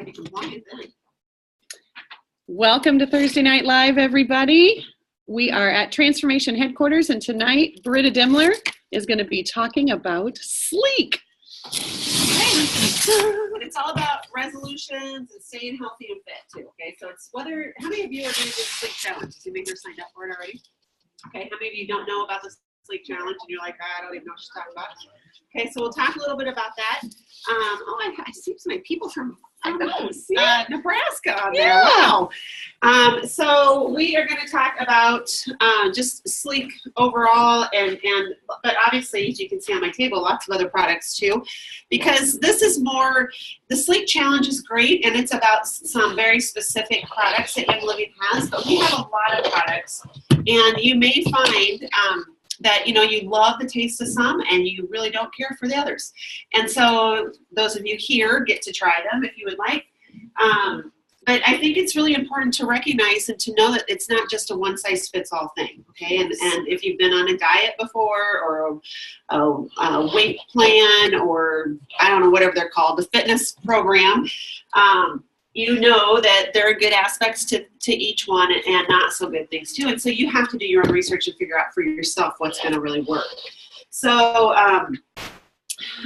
I'd be compliant then. Welcome to Thursday Night Live, everybody. We are at Transformation Headquarters, and tonight Britta Dimler is going to be talking about Slique. It's all about resolutions and staying healthy and fit too. Okay, so it's how many of you are going to do the Slique challenge? You maybe you're signed up for it already. Okay, how many of you don't know about the Slique challenge and you're like, I don't even know what she's talking about? Okay, so we'll talk a little bit about that. I see some people from Nebraska on there. Yeah. Wow. So we are going to talk about just Slique overall, but obviously, as you can see on my table, lots of other products too, because this is more, the Slique challenge is great, and it's about some very specific products that Young Living has, but we have a lot of products, and you may find that you love the taste of some and you really don't care for the others. And so those of you here get to try them if you would like. But I think it's really important to recognize and to know that it's not just a one-size-fits-all thing, okay? And if you've been on a diet before, or a weight plan, or I don't know, whatever they're called, the fitness program, you know that there are good aspects to each one and not so good things too. And so you have to do your own research and figure out for yourself what's going to really work. So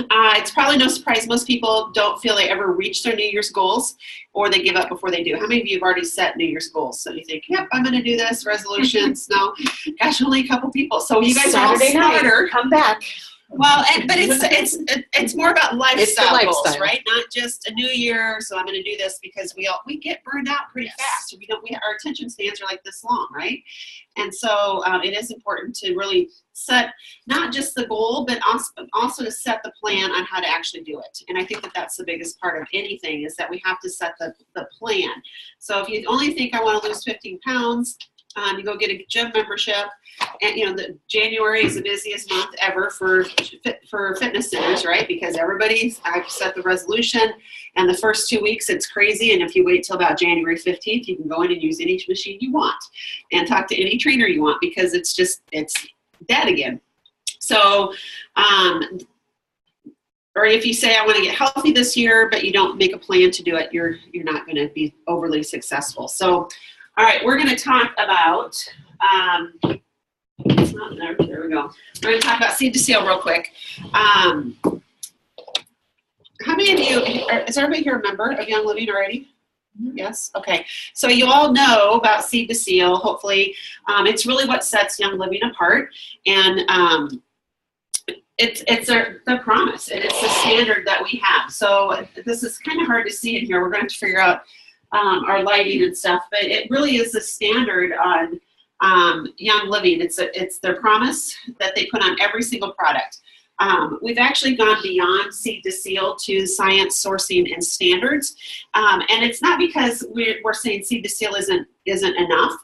it's probably no surprise most people don't feel they ever reach their New Year's goals, or they give up before they do. How many of you have already set New Year's goals? So you think, yep, I'm going to do this, resolutions. No, gosh, only a couple people. So you guys are all smarter. Come back. Well, but it's more about lifestyle goals, right? Not just a new year. So I'm going to do this because we get burned out pretty fast. Our attention spans are like this long, right? And so it is important to really set not just the goal, but also to set the plan on how to actually do it. And I think that that's the biggest part of anything, is that we have to set the plan. So if you only think I want to lose 15 pounds, you go get a gym membership, and the January is the busiest month ever for fitness centers, right? Because I've set the resolution, and the first 2 weeks it's crazy, and if you wait till about January 15th, you can go in and use any machine you want and talk to any trainer you want, because it's dead again. So, or if you say I want to get healthy this year, but you don't make a plan to do it, you're not going to be overly successful. So. All right, we're going to talk about, it's not there, there we go. We're going to talk about seed to seal real quick. How many of you, is everybody here a member of Young Living already? Mm-hmm. Yes? Okay. So you all know about seed to seal, hopefully. It's really what sets Young Living apart. And it's the promise, and it's the standard that we have. So this is kind of hard to see in here. We're going to figure out our lighting and stuff, but it really is the standard on Young Living. It's their promise that they put on every single product. We've actually gone beyond seed to seal to science, sourcing, and standards, and it's not because we're saying seed to seal isn't enough,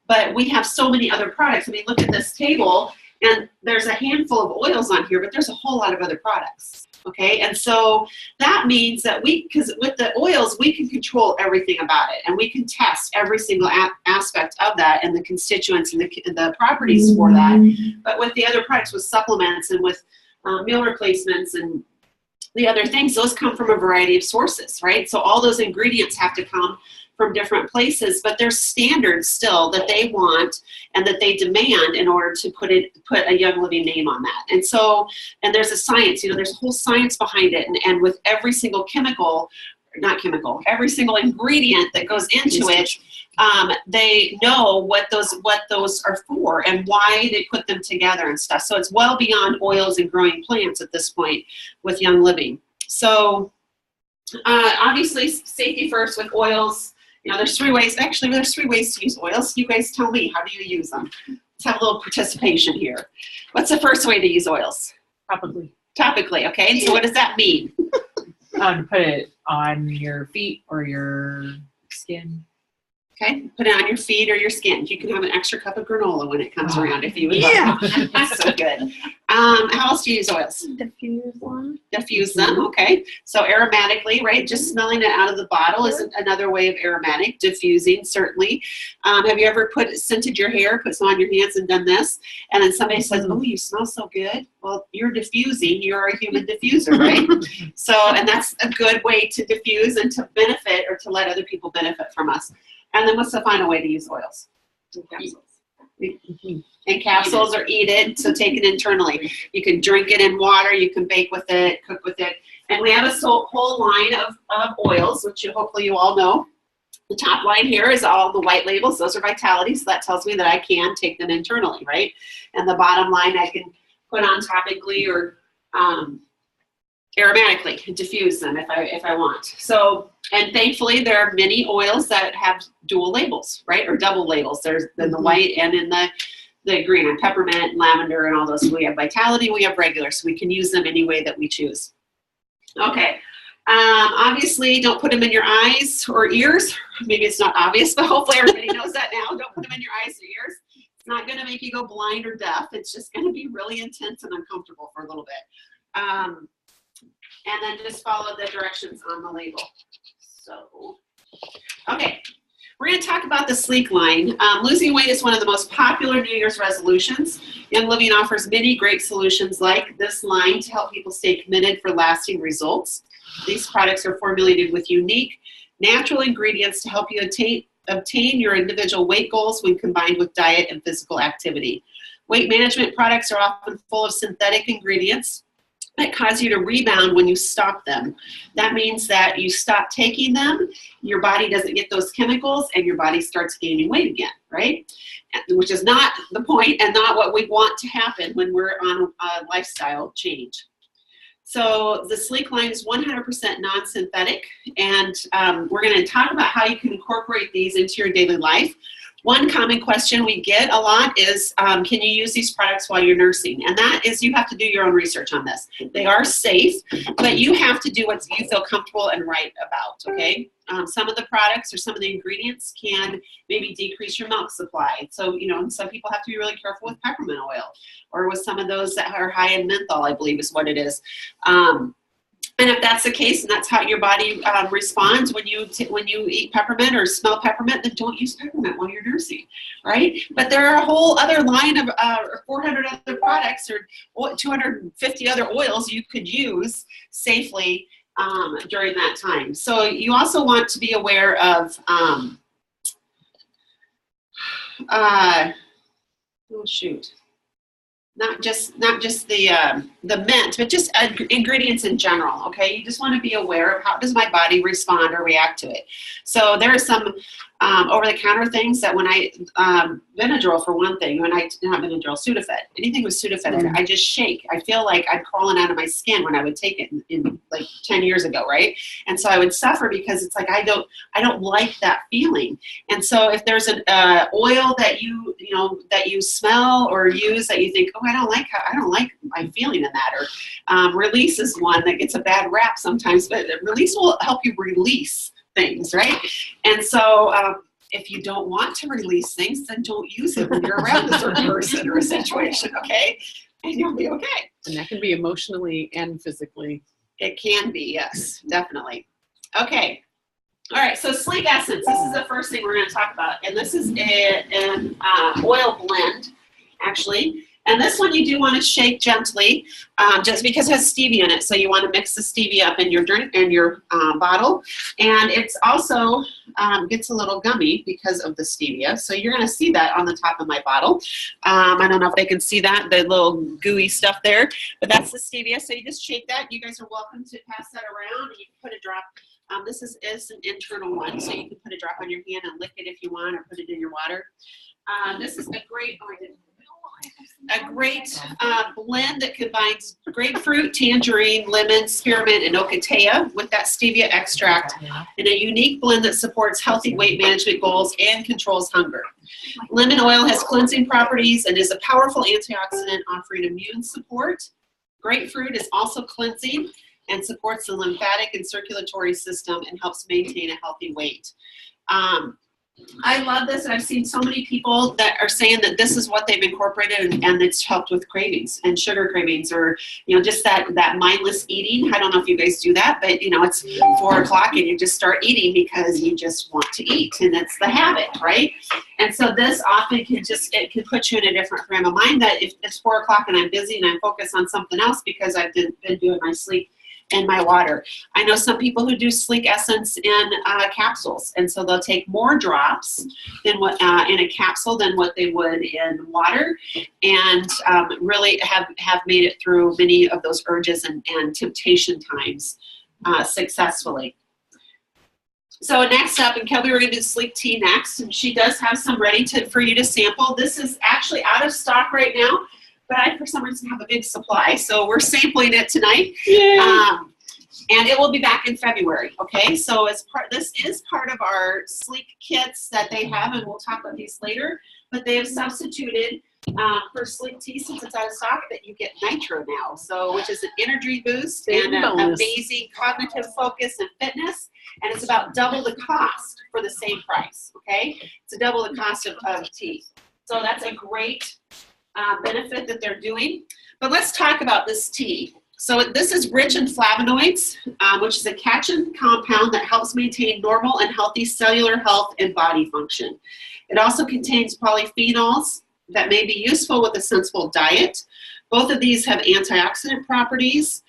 but we have so many other products. I mean, look at this table, and there's a handful of oils on here, but there's a whole lot of other products. Okay, and so that means that because with the oils, we can control everything about it, and we can test every single aspect of that and the constituents and the properties for that. But with the other products, with supplements and with meal replacements and the other things, those come from a variety of sources, right? So all those ingredients have to come from different places, but there's standards still that they want and that they demand in order to put a Young Living name on that. And so, and there's a science, there's a whole science behind it, and with every single every single ingredient that goes into it, they know what those are for and why they put them together and stuff. So it's well beyond oils and growing plants at this point with Young Living. So obviously safety first with oils. There's three ways. Actually, there's 3 ways to use oils. You guys tell me, how do you use them? Let's have a little participation here. What's the first way to use oils? Topically, okay. And so what does that mean? Put it on your feet or your skin. Okay, put it on your feet or your skin. You can have an extra cup of granola when it comes around if you would like. That's so good. How else do you use oils? Diffuse them, okay. So aromatically, right? Just smelling it out of the bottle is another way of aromatic. Diffusing, certainly. Have you ever scented your hair, put some on your hands and done this? And then somebody says, oh, you smell so good. Well, you're diffusing. You're a human diffuser, right? So, and that's a good way to diffuse and to benefit or or to let other people benefit from us. And then what's the final way to use oils? In capsules or eat it, so take it internally. You can drink it in water, you can bake with it, cook with it. And we have a whole line of oils, which hopefully you all know. The top line here is all the white labels. Those are Vitality, so that tells me that I can take them internally, right? And the bottom line I can put on topically or aromatically, diffuse them if I want. So, and thankfully there are many oils that have dual labels, right? Or double labels. There's in the white and in the green, and peppermint, lavender, and all those. So we have Vitality, we have regular, so we can use them any way that we choose. Okay. Obviously, don't put them in your eyes or ears. Maybe it's not obvious, but hopefully everybody knows that now. Don't put them in your eyes or ears. It's not going to make you go blind or deaf. It's just going to be really intense and uncomfortable for a little bit. And then just follow the directions on the label. So, okay. We're going to talk about the Slique line. Losing weight is one of the most popular New Year's resolutions. Young Living offers many great solutions like this line to help people stay committed for lasting results. These products are formulated with unique, natural ingredients to help you obtain your individual weight goals when combined with diet and physical activity. Weight management products are often full of synthetic ingredients that cause you to rebound when you stop them. That means that you stop taking them, your body doesn't get those chemicals, and your body starts gaining weight again, right? Which is not the point and not what we want to happen when we're on a lifestyle change. So the Slique line is 100% non-synthetic, and we're going to talk about how you can incorporate these into your daily life. One common question we get a lot is, can you use these products while you're nursing? And that is, you have to do your own research on this. They are safe, but you have to do what you feel comfortable and right about, okay? Some of the products or some of the ingredients can maybe decrease your milk supply. So, you know, some people have to be really careful with peppermint oil or with some of those that are high in menthol, I believe is what it is. And if that's the case, and that's how your body responds when you eat peppermint or smell peppermint, then don't use peppermint while you're nursing, right? But there are a whole other line of 400 other products or 250 other oils you could use safely during that time. So you also want to be aware of, not just the mint, but just ingredients in general, okay? You just want to be aware of how does my body respond or react to it. So there are some over-the-counter things that when I, Benadryl for one thing, when I, not Benadryl, Sudafed, anything with Sudafed in it, I just shake. I feel like I'm crawling out of my skin when I would take it in like 10 years ago, right? And so I would suffer because it's like I don't like that feeling. And so if there's an oil that you smell or use that you think, oh, I don't like my feeling in that, or Release is one that gets a bad rap sometimes, but Release will help you release things, right? And so if you don't want to release things, then don't use it when you're around a certain person or a situation, okay? And you'll be okay. And that can be emotionally and physically. It can be, yes, definitely. Okay. All right, so Slique Essence, this is the first thing we're going to talk about. And this is an oil blend, actually. And this one you do want to shake gently, just because it has stevia in it. So you want to mix the stevia up in your drink and your bottle. And it's also gets a little gummy because of the stevia. So you're going to see that on the top of my bottle. I don't know if they can see that, the little gooey stuff there, but that's the stevia. So you just shake that. You guys are welcome to pass that around. You can put a drop. This is an internal one, so you can put a drop on your hand and lick it if you want, or put it in your water. This is a great blend that combines grapefruit, tangerine, lemon, spearmint, and ocotea with that stevia extract in a unique blend that supports healthy weight management goals and controls hunger. Lemon oil has cleansing properties and is a powerful antioxidant offering immune support. Grapefruit is also cleansing and supports the lymphatic and circulatory system and helps maintain a healthy weight. I love this, and I've seen so many people that are saying that this is what they've incorporated, and it's helped with cravings and sugar cravings, or just that mindless eating. I don't know if you guys do that, but it's 4 o'clock and you just start eating because you just want to eat, and it's the habit, right? And so this often can put you in a different frame of mind, that if it's 4 o'clock and I'm busy and I'm focused on something else because I've been doing my Slique in my water. I know some people who do Slique Essence in capsules, and so they'll take more drops than what in a capsule than what they would in water, and really have made it through many of those urges and temptation times successfully. So next up, and Kelby, we're going to do Slique tea next, and she does have some ready for you to sample. This is actually out of stock right now, but I, for some reason, have a big supply, so we're sampling it tonight. And it will be back in February, okay? So this is part of our Slique kits that they have, and we'll talk about these later, but they have substituted for Slique tea, since it's out of stock, that you get nitro now, so which is an energy boost and amazing cognitive focus and fitness, and it's about double the cost for the same price, okay? It's double the cost of tea. So that's a great benefit that they're doing. But let's talk about this tea. So this is rich in flavonoids, which is a catechin compound that helps maintain normal and healthy cellular health and body function. It also contains polyphenols that may be useful with a sensible diet. Both of these have antioxidant properties.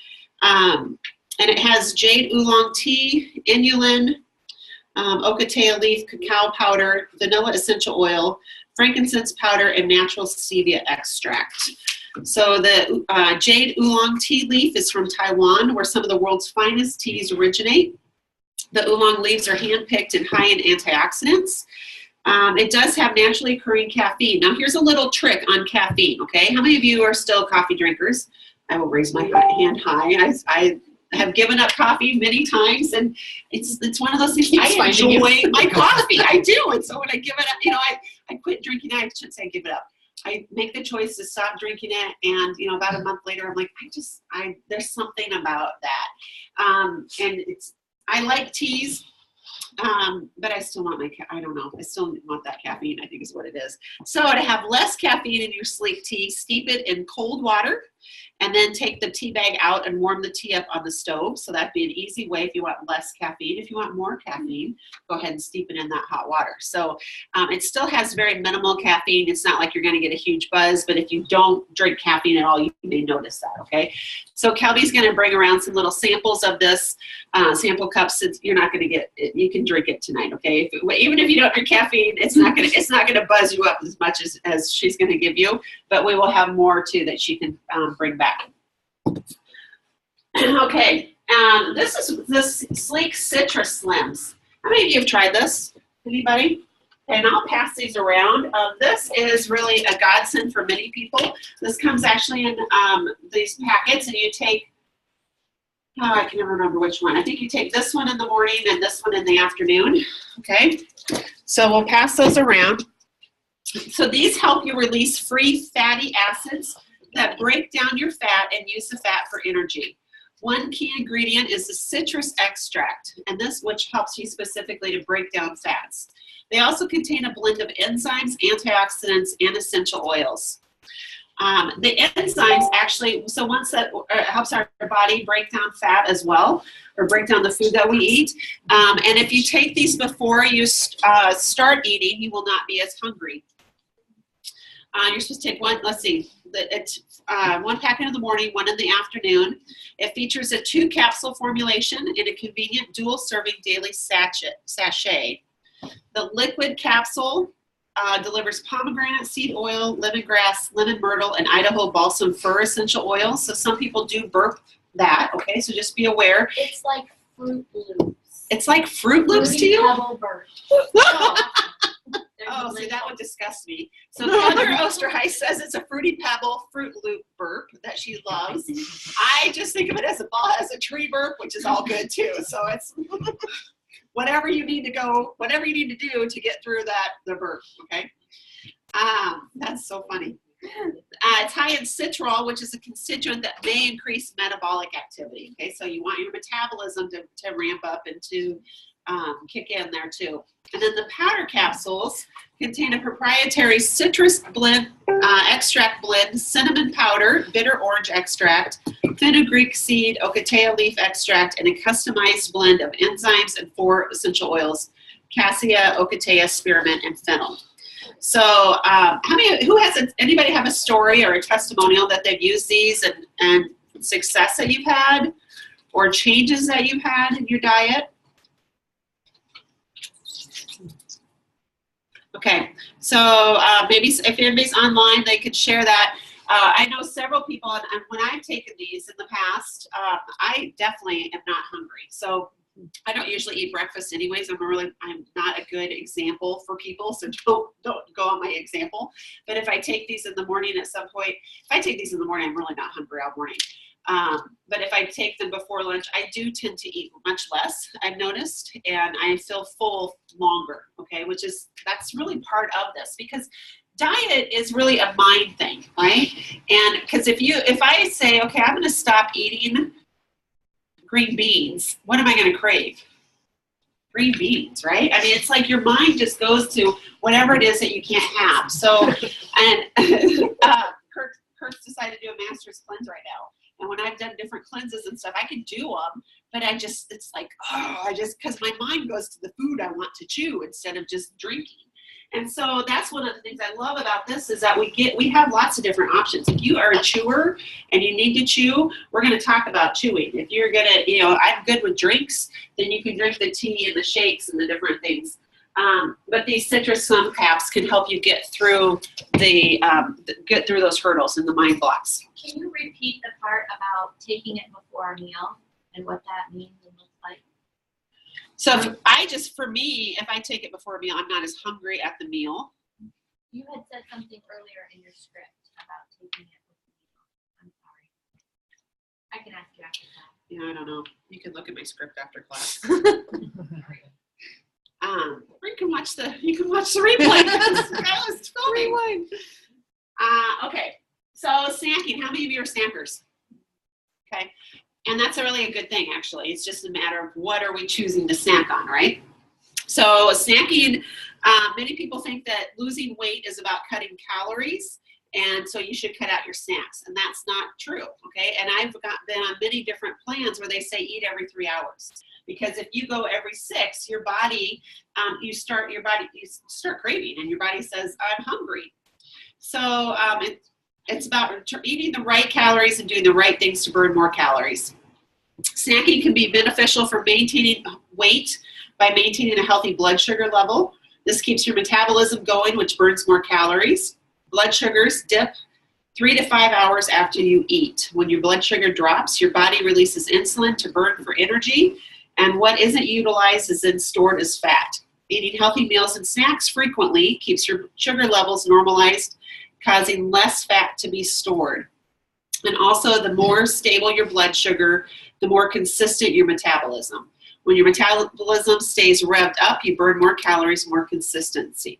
And it has jade oolong tea, inulin, ocotea leaf, cacao powder, vanilla essential oil, frankincense powder, and natural stevia extract. So the jade oolong tea leaf is from Taiwan, where some of the world's finest teas originate. The oolong leaves are handpicked and high in antioxidants. It does have naturally occurring caffeine. Now here's a little trick on caffeine, okay? How many of you are still coffee drinkers? I will raise my hand high. I have given up coffee many times, and it's one of those things. I enjoy my coffee. I do. And so when I give it up, I quit drinking it. I shouldn't say give it up. I make the choice to stop drinking it, and about a month later, I'm like, there's something about that. And I like teas, but I still want I don't know. I still want that caffeine, I think is what it is. So to have less caffeine in your Slique tea, steep it in cold water, and then take the tea bag out and warm the tea up on the stove. So that'd be an easy way if you want less caffeine. If you want more caffeine, go ahead and steep it in that hot water. So it still has very minimal caffeine. It's not like you're going to get a huge buzz, but if you don't drink caffeine at all, you may notice that, okay? So Kelby's going to bring around some little samples of this, sample cups. You're not going to get it. You can drink it tonight, okay? Even if you don't drink caffeine, it's not going to buzz you up as much as she's going to give you, but we will have more too that she can bring back. Okay, this is this Slique Citrus Slims. How many of you have tried this? Anybody? Okay, and I'll pass these around. This is really a godsend for many people. This comes actually in these packets, and you take, I can never remember which one. I think you take this one in the morning and this one in the afternoon. Okay, so we'll pass those around. So these help you release free fatty acids that break down your fat and use the fat for energy. One key ingredient is the citrus extract, and this which helps you specifically to break down fats. They also contain a blend of enzymes, antioxidants, and essential oils. The enzymes actually, so once that helps our body break down fat as well, or break down the food that we eat. And if you take these before you start eating, you will not be as hungry. You're supposed to take one, let's see, it's one packet in the morning, one in the afternoon. It features a 2-capsule formulation in a convenient dual-serving daily sachet. The liquid capsule delivers pomegranate seed oil, lemongrass, lemon myrtle, and Idaho balsam fir essential oils. So some people do burp that, okay? So just be aware. It's like Fruit Loops. It's like Fruit Loops to you? Pebble burp. Oh, see, that would disgust me. So Heather Osterheis says it's a Fruity Pebble Fruit Loop burp that she loves. I just think of it as a tree burp, which is all good too. So it's whatever you need to do to get through the burp, okay? That's so funny. It's high in citrol, which is a constituent that may increase metabolic activity, okay? So you want your metabolism to ramp up and to kick in there too. And then the powder capsules contain a proprietary citrus blend, extract blend, cinnamon powder, bitter orange extract, fenugreek seed, ocotea leaf extract, and a customized blend of enzymes and 4 essential oils, cassia, ocotea, spearmint, and fennel. So anybody have a story or a testimonial that they've used these and success that you've had? or changes that you've had in your diet? Okay, so maybe if anybody's online, they could share that. I know several people, and when I've taken these in the past, I definitely am not hungry. So I don't usually eat breakfast anyways. I'm not a good example for people, so don't go on my example. But if I take these in the morning at some point, if I take these in the morning, I'm really not hungry all morning. But if I take them before lunch, I do tend to eat much less, I've noticed, and I feel full longer, okay, that's really part of this, because diet is really a mind thing, right? And because if I say, okay, I'm going to stop eating green beans, what am I going to crave? Green beans, right? I mean, it's like your mind just goes to whatever it is that you can't have. So, and Kurt's decided to do a master's cleanse right now. And when I've done different cleanses and stuff, I can do them, but it's like, because my mind goes to the food I want to chew instead of just drinking. And so that's one of the things I love about this is that we have lots of different options. If you are a chewer and you need to chew, we're going to talk about chewing. If you're going to, I'm good with drinks, then you can drink the tea and the shakes and the different things. But these citrus sun caps can help you get through those hurdles and the mind blocks. Can you repeat the part about taking it before a meal and what that means and looks like? So if I take it before a meal, I'm not as hungry at the meal. You had said something earlier in your script about taking it with a meal. I'm sorry. I can ask you after class. Yeah, I don't know. You can look at my script after class. You can watch the replay. Rewind. Okay. So snacking. How many of you are snackers? Okay. And that's really a good thing, actually. It's just a matter of what are we choosing to snack on, right? So snacking, many people think that losing weight is about cutting calories, and so you should cut out your snacks, and that's not true, okay? And I've been on many different plans where they say eat every 3 hours, because if you go every 6, your body, you start craving, and your body says, I'm hungry. So it's about eating the right calories and doing the right things to burn more calories. Snacking can be beneficial for maintaining weight by maintaining a healthy blood sugar level. This keeps your metabolism going, which burns more calories. Blood sugars dip 3 to 5 hours after you eat. When your blood sugar drops, your body releases insulin to burn for energy, and what isn't utilized is then stored as fat. Eating healthy meals and snacks frequently keeps your sugar levels normalized, causing less fat to be stored. And also, the more stable your blood sugar, the more consistent your metabolism. When your metabolism stays revved up, you burn more calories more consistently.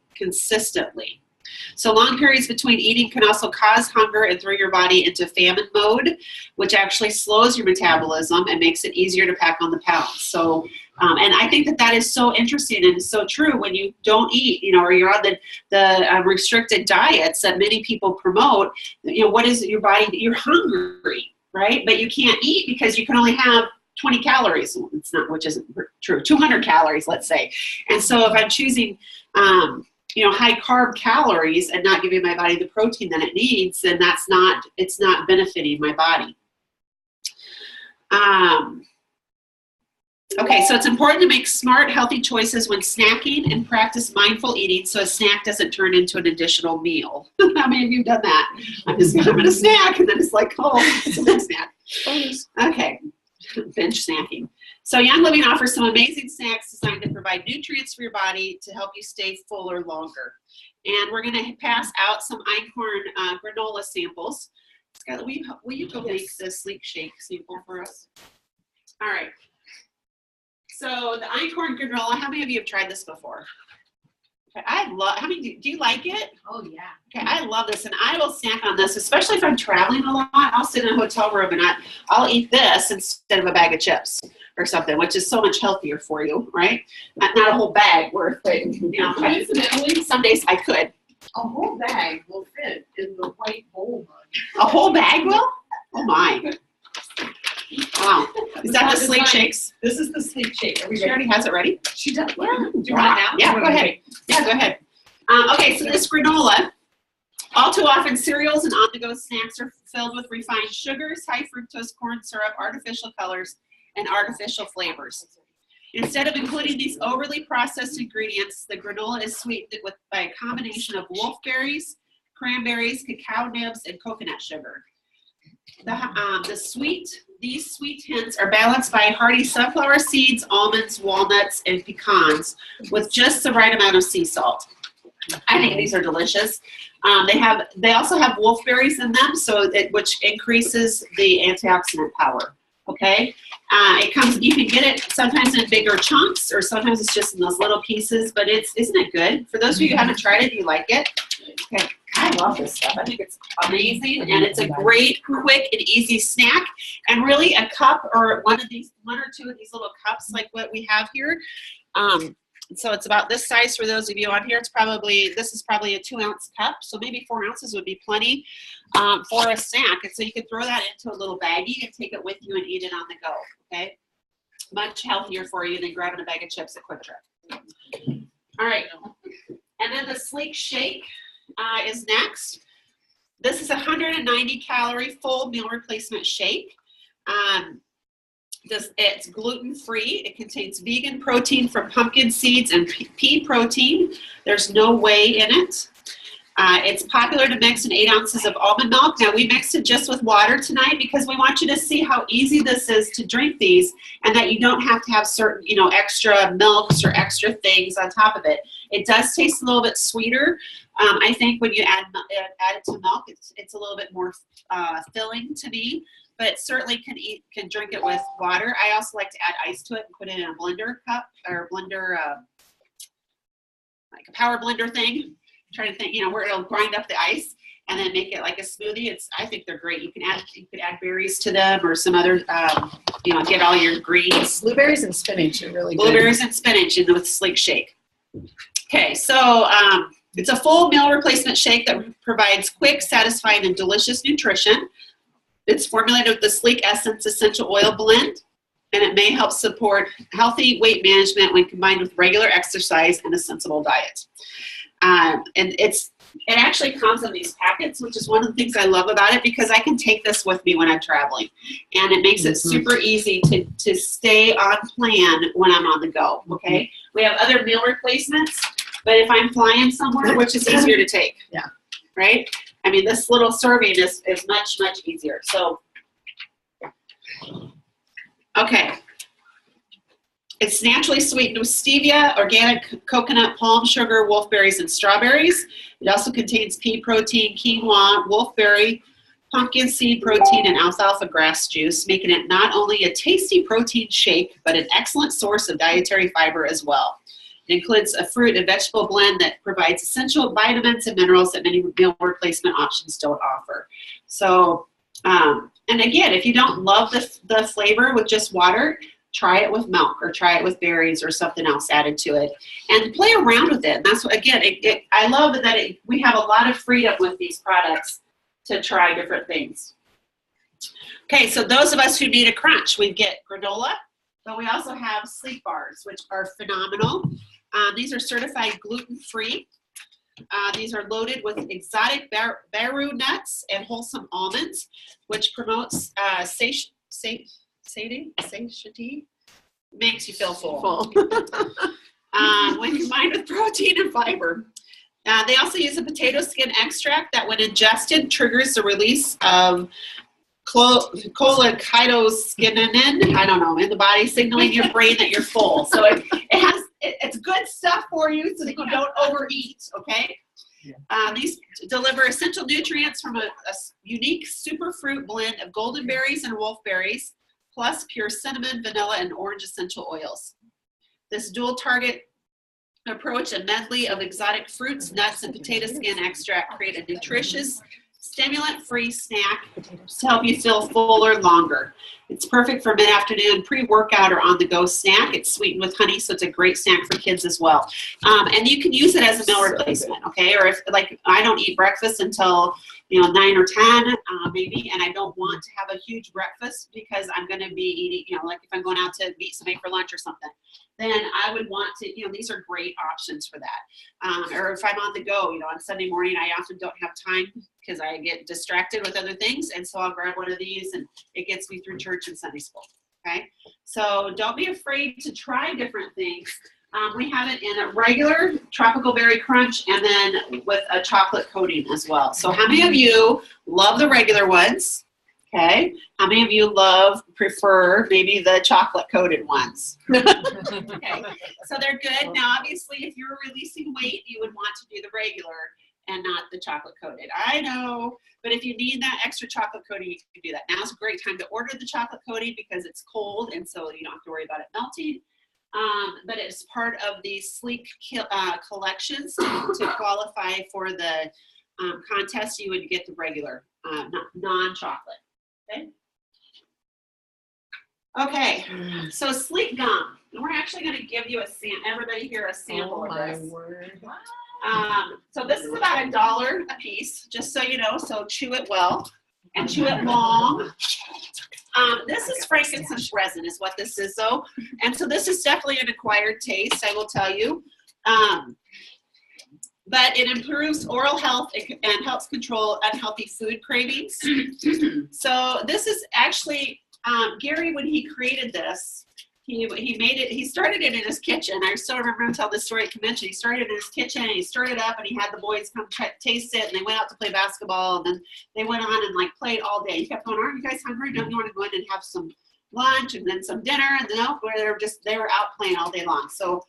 So long periods between eating can also cause hunger and throw your body into famine mode, which actually slows your metabolism and makes it easier to pack on the pounds. So, and I think that is so interesting and so true when you don't eat, or you're on the restricted diets that many people promote. What is it, your body? You're hungry, right? But you can't eat because you can only have 20 calories. It's not, which isn't true. 200 calories, let's say. And so if I'm choosing, high carb calories and not giving my body the protein that it needs, then it's not benefiting my body. Okay, so it's important to make smart, healthy choices when snacking and practice mindful eating so a snack doesn't turn into an additional meal. How many of you have done that? I'm going to snack, and then it's like, oh, it's a big snack. Okay, binge snacking. So Young Living offers some amazing snacks designed to provide nutrients for your body to help you stay fuller longer. And we're going to pass out some einkorn granola samples. Skylar, will you go make the Slique shake sample for us? All right. So the einkorn granola, how many of you have tried this before? Okay, how many, do you like it? Oh, yeah. Okay, I love this, and I will snack on this, especially if I'm traveling a lot. I'll sit in a hotel room, and I'll eat this instead of a bag of chips or something, which is so much healthier for you, right? Not a whole bag worth, but, some days I could. A whole bag will fit in the white bowl mug. A whole bag will? Oh, my. Wow. Is that the Slique shakes? This is the Slique shake. She already has it ready? She does. Yeah. Do you want it now? Yeah, go ahead. Yeah, go ahead. Okay, so this granola, all too often cereals and on-the-go snacks are filled with refined sugars, high fructose corn syrup, artificial colors, and artificial flavors. Instead of including these overly processed ingredients, the granola is sweetened by a combination of wolfberries, cranberries, cacao nibs, and coconut sugar. These sweet hints are balanced by hearty sunflower seeds, almonds, walnuts, and pecans with just the right amount of sea salt. I think these are delicious. They also have wolfberries in them, which increases the antioxidant power. Okay, you can get it sometimes in bigger chunks, or sometimes it's just in those little pieces. But isn't it good? For those of you who haven't tried it, do you like it? Okay, I love this stuff. I think it's amazing, and it's a great, quick, and easy snack. And really, a cup or one or two of these little cups, like what we have here. So it's about this size for those of you on here. This is probably a 2-ounce cup, so maybe 4 ounces would be plenty for a snack. And so you could throw that into a little baggie and take it with you and eat it on the go. Okay, much healthier for you than grabbing a bag of chips at Quick Trip. All right, and then the Slique shake is next. This is a 190 calorie full meal replacement shake. It's gluten-free. It contains vegan protein from pumpkin seeds and pea protein. There's no whey in it. It's popular to mix in 8 ounces of almond milk. Now, we mixed it just with water tonight because we want you to see how easy this is to drink these, and that you don't have to have certain, extra milks or extra things on top of it. It does taste a little bit sweeter. I think when you add it to milk, it's a little bit more filling to me. But certainly can drink it with water. I also like to add ice to it and put it in a blender cup or blender, like a power blender thing. I'm trying to think, where it'll grind up the ice and then make it like a smoothie. I think they're great. You could add berries to them or some other, get all your greens. Blueberries and spinach are really good. Blueberries and spinach with Slique shake. Okay, so it's a full meal replacement shake that provides quick, satisfying, and delicious nutrition. It's formulated with the Slique Essence Essential Oil Blend, and it may help support healthy weight management when combined with regular exercise and a sensible diet. And it actually comes in these packets, which is one of the things I love about it, because I can take this with me when I'm traveling, and it makes it super easy to stay on plan when I'm on the go. Okay, we have other meal replacements, but if I'm flying somewhere, which is easier to take? Yeah. Right? I mean, this little serving is much, much easier. So, okay. It's naturally sweetened with stevia, organic coconut, palm sugar, wolfberries, and strawberries. It also contains pea protein, quinoa, wolfberry, pumpkin seed protein, and alfalfa grass juice, making it not only a tasty protein shake, but an excellent source of dietary fiber as well. It includes a fruit and vegetable blend that provides essential vitamins and minerals that many meal replacement options don't offer. So, and again, if you don't love the flavor with just water, try it with milk or try it with berries or something else added to it, and play around with it. And that's what, again, I love that we have a lot of freedom with these products to try different things. Okay, so those of us who need a crunch, we get granola, but we also have Slique bars, which are phenomenal. These are certified gluten-free. These are loaded with exotic baru nuts and wholesome almonds, which promotes satiety, makes you feel full. When combined with protein and fiber. They also use a potato skin extract that, when ingested, triggers the release of cholecystokinin, I don't know, in the body, signaling your brain that you're full. So it's good stuff for you so that you don't overeat, okay? Yeah. These deliver essential nutrients from a unique superfruit blend of golden berries and wolfberries, plus pure cinnamon, vanilla, and orange essential oils. This dual target approach, a medley of exotic fruits, nuts, and potato skin extract, create a nutritious, stimulant-free snack to help you feel fuller longer. It's perfect for mid-afternoon, pre-workout, or on-the-go snack. It's sweetened with honey, so it's a great snack for kids as well. And you can use it as a meal replacement, okay? Or if, like, I don't eat breakfast until 9 or 10, maybe, and I don't want to have a huge breakfast because I'm going to be eating, like if I'm going out to meet somebody for lunch or something, then I would want to, these are great options for that. Or if I'm on the go, on Sunday morning, I often don't have time because I get distracted with other things, and so I'll grab one of these, and it gets me through church and Sunday school. okay? So don't be afraid to try different things. We have it in a regular tropical berry crunch and then with a chocolate coating as well. So how many of you love the regular ones? Okay. How many of you prefer maybe the chocolate coated ones? Okay. So they're good. Now, obviously, if you're releasing weight, you would want to do the regular and not the chocolate coated. I know, but if you need that extra chocolate coating, you can do that. Now's a great time to order the chocolate coating because it's cold and so you don't have to worry about it melting. But it's part of the Slique collections to qualify for the contest. You would get the regular, non-chocolate. Okay. Okay. So Slique gum. And we're actually going to give you everybody here a sample of this. Word. So this is about $1 a piece, just so you know. So chew it well and chew it long. This is frankincense resin is what this is though. And so this is definitely an acquired taste, I will tell you. But it improves oral health and helps control unhealthy food cravings. So this is actually, Gary, when he created this, he made it, he started it in his kitchen. I still remember him telling this story at convention. He started it in his kitchen and he stirred it up and he had the boys come taste it and they went out to play basketball and then they went on and like played all day. He kept going, aren't you guys hungry? Don't you want to go in and have some lunch and then some dinner? And then they were out playing all day long. So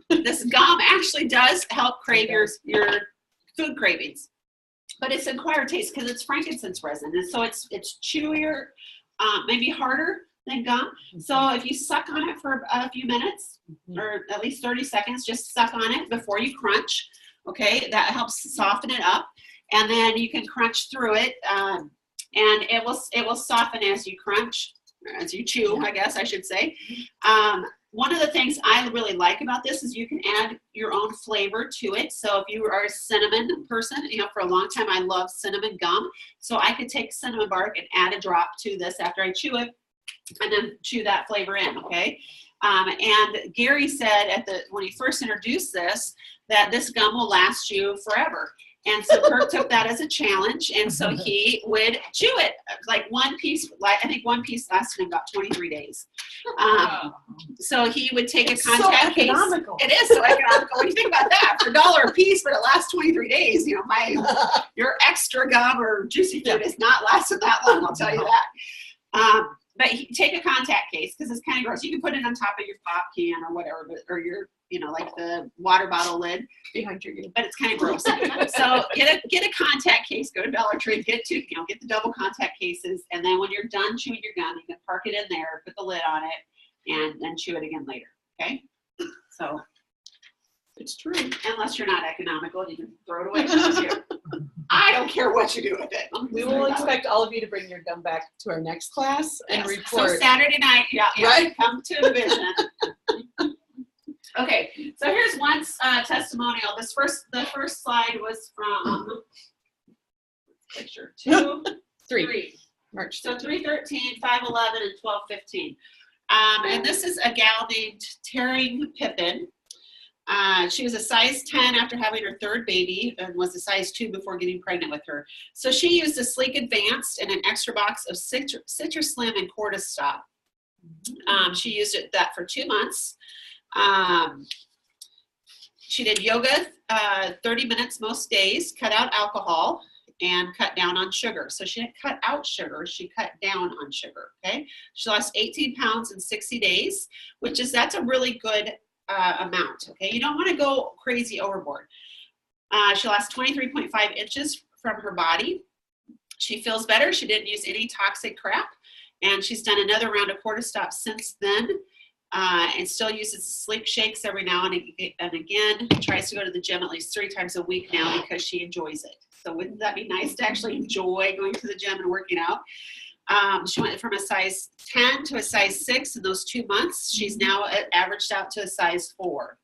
this gum actually does help crave your food cravings, but it's an acquired taste because it's frankincense resin, and so it's chewier, maybe harder than gum. So if you suck on it for a few minutes, or at least 30 seconds, just suck on it before you crunch. Okay, that helps soften it up, and then you can crunch through it, and it will soften as you crunch, or as you chew, I guess I should say. One of the things I really like about this is you can add your own flavor to it. So if you are a cinnamon person, for a long time I loved cinnamon gum. So I could take cinnamon bark and add a drop to this after I chew it and then chew that flavor in, okay? And Gary said when he first introduced this, that this gum will last you forever. And so Kirk took that as a challenge, and so he would chew it like one piece. I think one piece lasted him about 23 days. So he would take a contact case. It is so economical. When you think about that, for $1 a piece, but it lasts 23 days. Your extra gum or juicy fruit is not lasting that long. I'll tell you that. But take a contact case because it's kind of gross. You can put it on top of your pop can or whatever, or your, like the water bottle lid behind your, but it's kind of gross. So get a contact case. Go to Dollar Tree. Get the double contact cases, and then when you're done chewing your gum, you can park it in there, put the lid on it, and then chew it again later. Okay. So it's true. Unless you're not economical, you can throw it away. I don't care what you do with it. We will expect all of you to bring your gum back to our next class and report. So Saturday night, right? Come to the vision. Okay, so here's one testimonial. The first slide was from picture 2, 3. March. So 3:13, 5:11, and 12:15. And this is a gal named Terry Pippin. She was a size 10 after having her third baby and was a size 2 before getting pregnant with her. So she used a Slique Advanced and an extra box of Citrus Slim and Cortistop. She used that for 2 months. She did yoga 30 minutes most days, cut out alcohol, and cut down on sugar. So she didn't cut out sugar, she cut down on sugar, okay? She lost 18 pounds in 60 days, that's a really good amount, okay? You don't want to go crazy overboard. She lost 23.5 inches from her body. She feels better. She didn't use any toxic crap, and she's done another round of Cortistop since then, and still uses Slique shakes every now and again. Tries to go to the gym at least 3 times a week now because she enjoys it. So wouldn't that be nice to actually enjoy going to the gym and working out? She went from a size 10 to a size 6 in those 2 months. She's now averaged out to a size 4.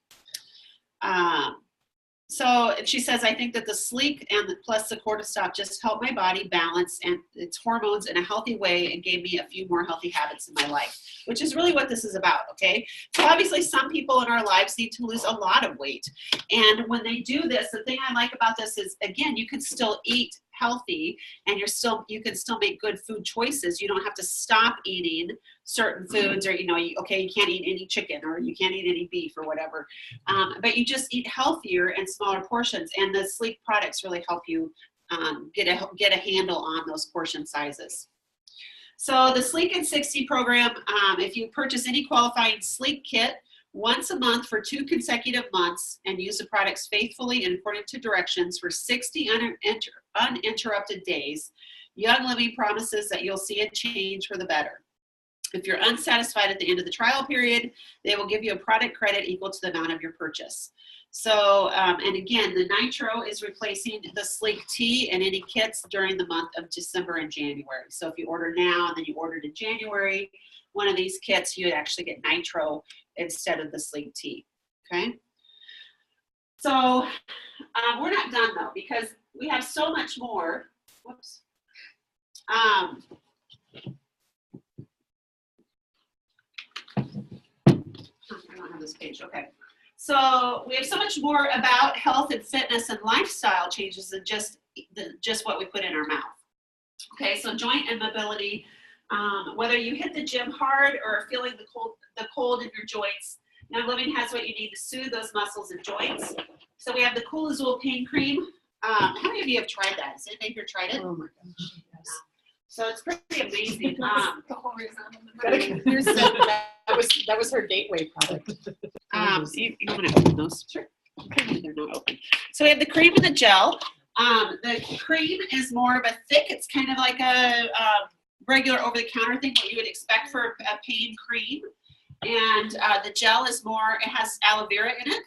So she says, I think that the Slique and plus the Cortistop just helped my body balance and its hormones in a healthy way and gave me a few more healthy habits in my life, which is really what this is about, okay? So obviously some people in our lives need to lose a lot of weight. And when they do this, the thing I like about this is, again, you can still eat healthy and you can still make good food choices. You don't have to stop eating certain foods, or, you can't eat any chicken, or you can't eat any beef or whatever. But you just eat healthier and smaller portions. And the Slique products really help you get a handle on those portion sizes. So the Slique in 60 program, if you purchase any qualifying Slique kit once a month for 2 consecutive months and use the products faithfully and according to directions for 60 uninterrupted days, Young Living promises that you'll see a change for the better. If you're unsatisfied at the end of the trial period, they will give you a product credit equal to the amount of your purchase. So, and again, the Nitro is replacing the Slique tea and any kits during the month of December and January. So if you order now and then you ordered in January, one of these kits, you actually get Nitro instead of the Slique tea, okay? So we're not done though, because we have so much more. Whoops. I don't have this page, okay. So we have so much more about health and fitness and lifestyle changes than just what we put in our mouth. Okay, so joint and mobility, whether you hit the gym hard or are feeling the cold in your joints, Young Living has what you need to soothe those muscles and joints. So we have the Cool Azul pain cream. How many of you have tried that? Has anybody here tried it? Oh my gosh. Yes. So it's pretty amazing. That was her gateway product. You want to open those? Sure. Okay, they're not open. So we have the cream and the gel. The cream is more of a thick, it's kind of like a regular over-the-counter thing, what you would expect for a pain cream. And the gel is more, it has aloe vera in it,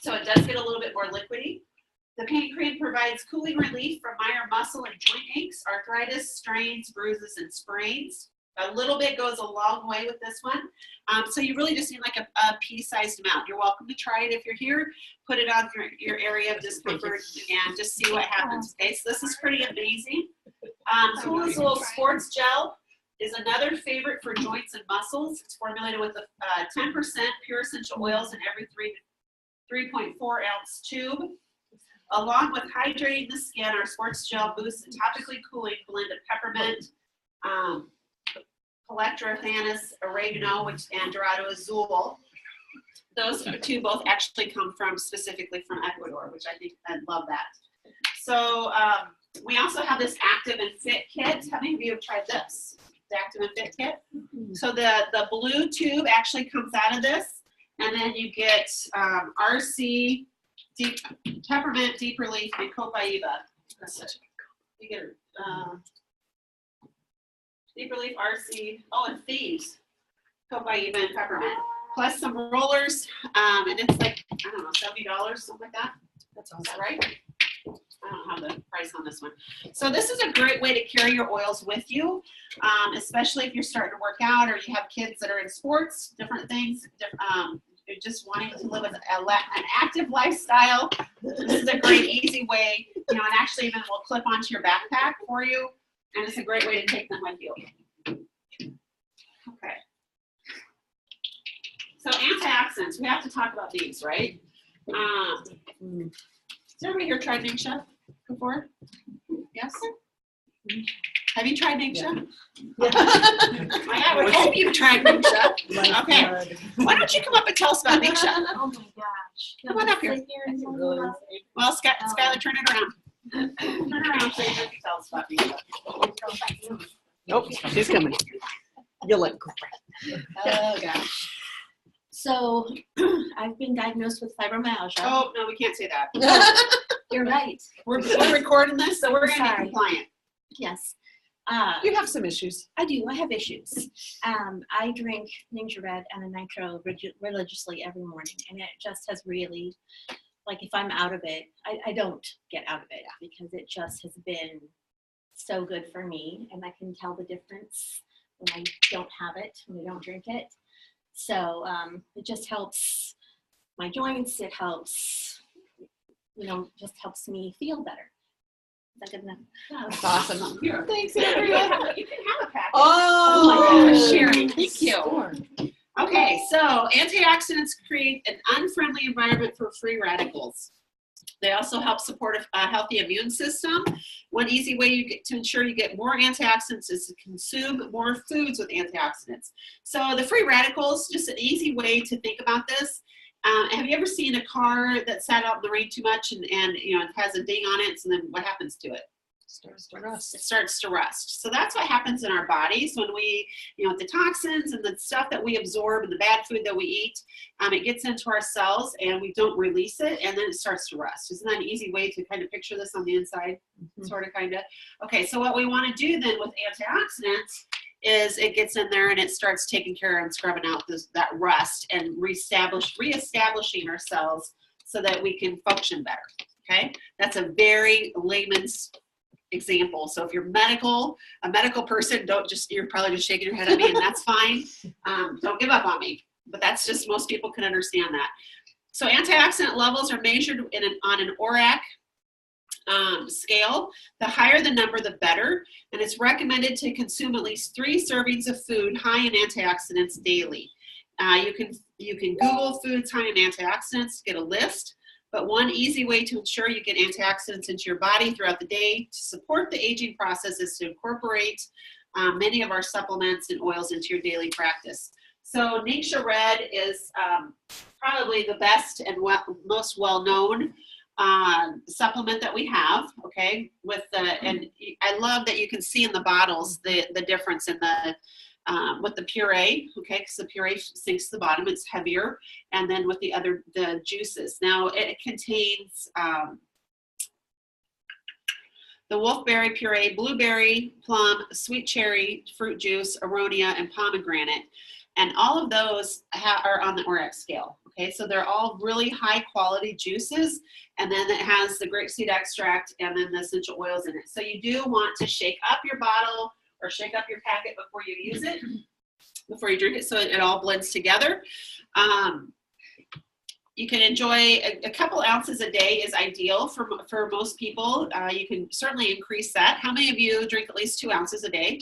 so it does get a little bit more liquidy. The pain cream provides cooling relief from minor muscle and joint aches, arthritis, strains, bruises, and sprains. A little bit goes a long way with this one. So you really just need like a pea-sized amount. You're welcome to try it if you're here. Put it on your area of discomfort and just see what happens. Okay, so this is pretty amazing. Cool Azul Sports Gel is another favorite for joints and muscles. It's formulated with a 10% pure essential oils in every 3.4 ounce tube. Along with hydrating the skin, our sports gel boosts a topically cooling blend of peppermint, Electra Thanis, oregano, and Dorado Azul. Those two both actually come specifically from Ecuador, which I love that. So we also have this Active and Fit kit. How many of you have tried this? The Active and Fit kit? So the blue tube actually comes out of this, and then you get RC, Peppermint, Deep Relief, and Copaiba. You get Deep Relief, RC, and Thieves, Copaiba, and Peppermint. Plus some rollers, and it's like, I don't know, $70, something like that. That's awesome. Is that right? I don't have the price on this one. So this is a great way to carry your oils with you, especially if you're starting to work out or you have kids that are in sports, different things. You're just wanting to live an active lifestyle. This is a great, easy way, and actually even will clip onto your backpack for you, and it's a great way to take them with you. Okay. So antioxidants, we have to talk about these, right? Has everybody here tried Ningxia before? Yes? Have you tried Ningxia? I would hope you've tried Ningxia. Okay. Why don't you come up and tell us about Ningxia? Oh my gosh. Come on up here. Well, Skylar, turn it around. Turn around so you can tell us about Ningxia. Nope, she's coming. You'll look great. Oh, gosh. So I've been diagnosed with fibromyalgia. Oh, no, we can't say that. You're right. We're recording this, so we're going to be compliant. Yes. You have some issues. I do. I have issues. I drink Ningxia Red and a Nitro religiously every morning, and it just has really, like, if I'm out of it, I don't get out of it because it just has been so good for me, and I can tell the difference when I don't have it, when I don't drink it. So it just helps my joints. It helps, just helps me feel better. Is that good enough? That's awesome. Here. Thanks, Andrea. You can have a package. Oh, my gosh, Sherry, thank you. Sure. Okay, so antioxidants create an unfriendly environment for free radicals. They also help support a healthy immune system. One easy way you get to ensure you get more antioxidants is to consume more foods with antioxidants. So the free radicals, just an easy way to think about this. Have you ever seen a car that sat out in the rain too much and you know, it has a ding on it, and then what happens to it? Starts to rust. It starts to rust. So that's what happens in our bodies when we, you know, the toxins and the stuff that we absorb and the bad food that we eat, it gets into our cells and we don't release it, and then it starts to rust. Isn't that an easy way to kind of picture this on the inside? Sort of, kind of. Okay, so what we want to do then with antioxidants is it gets in there and it starts taking care of and scrubbing out that rust and reestablishing our cells so that we can function better. Okay, that's a very layman's example. So if you're a medical person, you're probably just shaking your head at me, and that's fine. Don't give up on me, but that's just, most people can understand that. So antioxidant levels are measured on an ORAC scale. The higher the number, the better, and it's recommended to consume at least 3 servings of food high in antioxidants daily. You can Google foods high in antioxidants to get a list. But one easy way to ensure you get antioxidants into your body throughout the day to support the aging process is to incorporate many of our supplements and oils into your daily practice. So Ningxia Red is probably the best and most well-known supplement that we have, okay? And I love that you can see in the bottles the difference in with the puree, okay, because the puree sinks to the bottom, it's heavier, and then with the juices. Now it contains the wolfberry puree, blueberry, plum, sweet cherry, fruit juice, aronia, and pomegranate, and all of those are on the ORAC scale. Okay, so they're all really high quality juices, and then it has the grapeseed extract and then the essential oils in it. So you do want to shake up your bottle or shake up your packet before you use it, before you drink it, so it all blends together. You can enjoy a couple ounces a day is ideal for most people. You can certainly increase that. How many of you drink at least 2 ounces a day?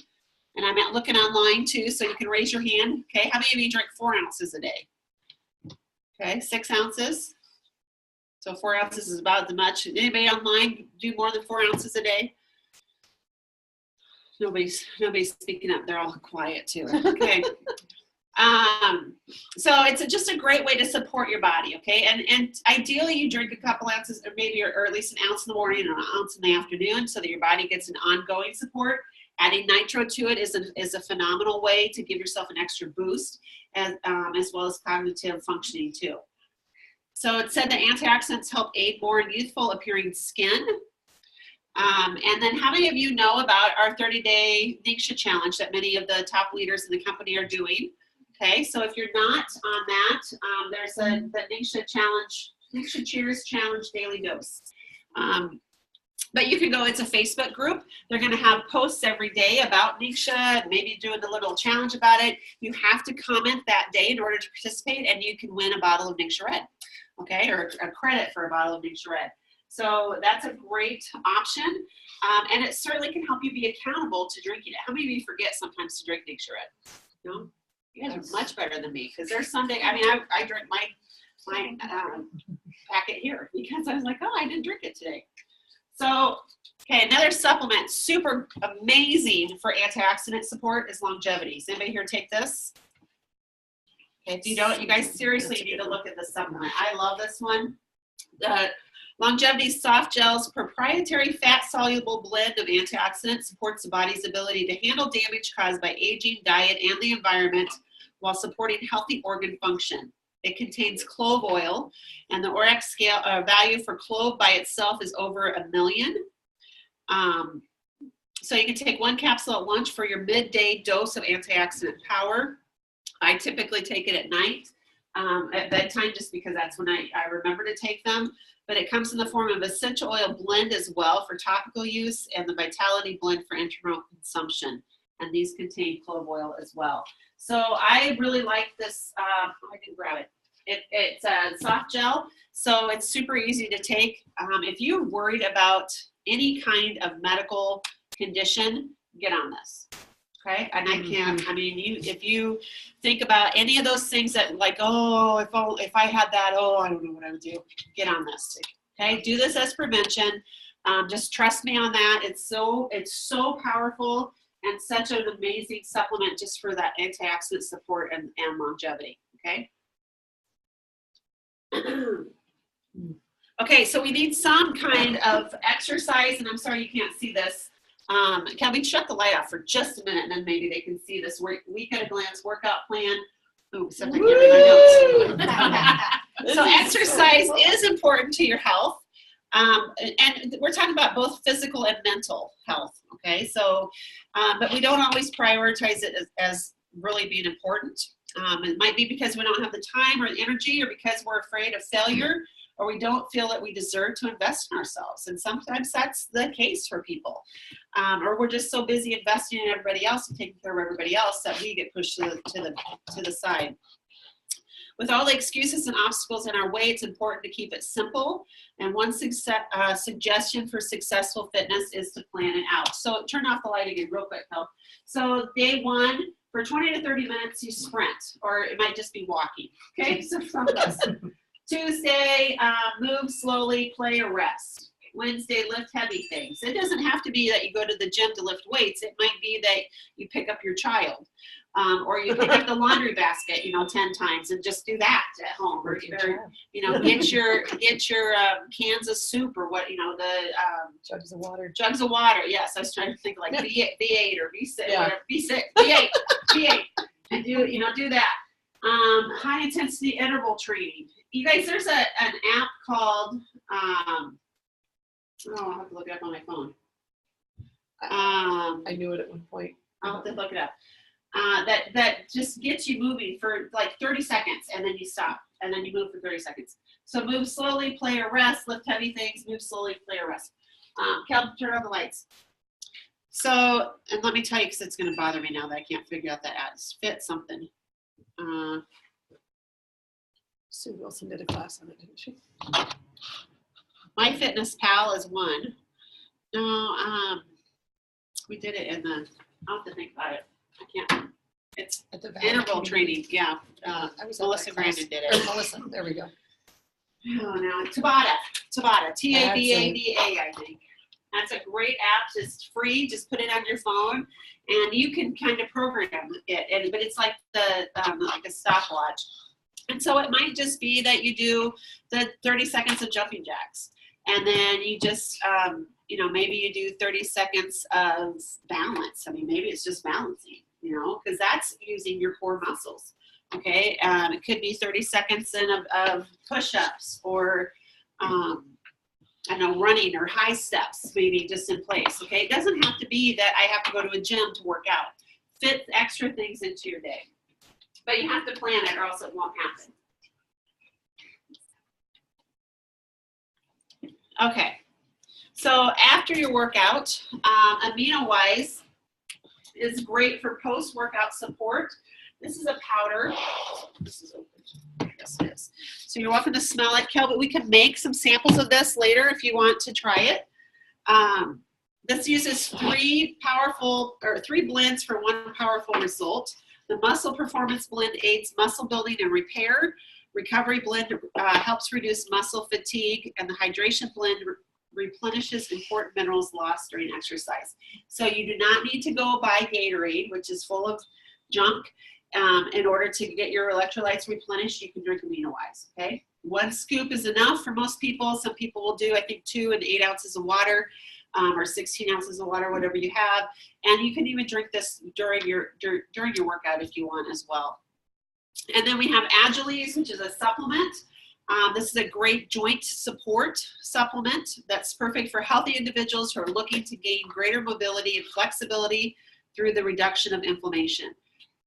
And I'm looking online too, so you can raise your hand. Okay, how many of you drink 4 ounces a day? Okay, 6 ounces. So 4 ounces is about as much. Anybody online do more than 4 ounces a day? Nobody's speaking up. They're all quiet too. Okay. So it's just a great way to support your body. Okay. And ideally you drink a couple ounces, or at least an ounce in the morning and an ounce in the afternoon, so that your body gets an ongoing support. Adding nitro to it is a phenomenal way to give yourself an extra boost, as well as cognitive functioning too. So it said that antioxidants help aid more youthful appearing skin. And then how many of you know about our 30-day Ningxia challenge that many of the top leaders in the company are doing? Okay, so if you're not on that, there's the Ningxia challenge, Ningxia Cheers Challenge Daily Dose. But you can go, it's a Facebook group. They're going to have posts every day about Ningxia, maybe doing a little challenge about it. You have to comment that day in order to participate, and you can win a bottle of Ningxia Red, okay, or a credit for a bottle of Ningxia Red. So that's a great option, and it certainly can help you be accountable to drinking it. How many of you forget sometimes to drink Ningxia Red? No? You guys are much better than me, because there's some day, I mean, I drink my packet here because I was like, oh, I didn't drink it today. So, okay, another supplement, super amazing for antioxidant support is longevity. Does anybody here take this? Okay, if you don't, you guys seriously need to look at this supplement. I love this one. The Longevity Soft Gel's proprietary fat-soluble blend of antioxidants supports the body's ability to handle damage caused by aging, diet, and the environment while supporting healthy organ function. It contains clove oil, and the ORAC scale value for clove by itself is over 1 million. So you can take 1 capsule at lunch for your midday dose of antioxidant power. I typically take it at night at bedtime, just because that's when I remember to take them. But it comes in the form of essential oil blend as well for topical use, and the Vitality blend for intramural consumption. And these contain clove oil as well. So I really like this. I can grab it. It's a soft gel, so it's super easy to take. If you're worried about any kind of medical condition, get on this. Okay, and if you think about any of those things that, like, oh, if I had that, oh, I don't know what I would do, get on this. Okay, do this as prevention. Just trust me on that. It's so powerful and such an amazing supplement just for that antioxidant support and longevity. Okay. Okay, so we need some kind of exercise, and I'm sorry you can't see this. Can we shut the light off for just a minute, and then maybe they can see this week at a glance workout plan. Ooh, except I can't read my notes. So exercise is important to your health. And we're talking about both physical and mental health, okay? So, but we don't always prioritize it as really being important. It might be because we don't have the time or the energy, or because we're afraid of failure, or we don't feel that we deserve to invest in ourselves. And sometimes that's the case for people. Or we're just so busy investing in everybody else and taking care of everybody else that we get pushed to the side. With all the excuses and obstacles in our way, it's important to keep it simple. And one suggestion for successful fitness is to plan it out. So turn off the light again real quick, Phil. So day one, for 20 to 30 minutes, you sprint, or it might just be walking. Okay, so some of us. Tuesday, move slowly, play or rest. Wednesday, lift heavy things. It doesn't have to be that you go to the gym to lift weights. It might be that you pick up your child. Or you pick up the laundry basket, 10 times and just do that at home, or get your cans of soup, or what, the Jugs of water. Jugs of water. Yes, I was trying to think like V8 or V6, whatever, V6, V8, and do that. High intensity interval training. You guys, there's an app called I'll have to look it up on my phone. I knew it at one point. I'll have to look it up. That just gets you moving for like 30 seconds, and then you stop, and then you move for 30 seconds. So move slowly, play or rest, lift heavy things, move slowly, play or rest. Cal, turn on the lights. So, and let me tell you, because it's going to bother me now that I can't figure out that ad. Fit something. Sue Wilson did a class on it, didn't she? My Fitness Pal is one. No, we did it in the, I'll have to think about it. I can't. It's At the Valley interval Community. training. Yeah. I was at Melissa that class. Brandon did Or it. Melissa, there we go. Oh, no. Tabata. Tabata, I think. That's a great app. It's free. Just put it on your phone, and you can kind of program it. But it's like like a stopwatch. And so it might just be that you do the 30 seconds of jumping jacks, and then you just maybe you do 30 seconds of balance. I mean, maybe it's just balancing, because that's using your core muscles. Okay, it could be 30 seconds of push-ups, or running, or high steps, maybe just in place. Okay, it doesn't have to be that I have to go to a gym to work out. Fit extra things into your day, but you have to plan it, or else it won't happen. Okay, so after your workout, AminoWise is great for post-workout support. This is a powder. This is open. Yes, it is. So you're welcome to smell it, Kel, but we can make some samples of this later if you want to try it. This uses three blends for one powerful result. The Muscle Performance Blend aids muscle building and repair. Recovery Blend helps reduce muscle fatigue, and the Hydration Blend replenishes important minerals lost during exercise. So you do not need to go buy Gatorade, which is full of junk. In order to get your electrolytes replenished, you can drink AminoWise, okay? 1 scoop is enough for most people. Some people will do, I think, 2 and 8 ounces of water, or 16 ounces of water, whatever you have. And you can even drink this during your workout if you want as well. And then we have Agilise, which is a supplement. This is a great joint support supplement that's perfect for healthy individuals who are looking to gain greater mobility and flexibility through the reduction of inflammation.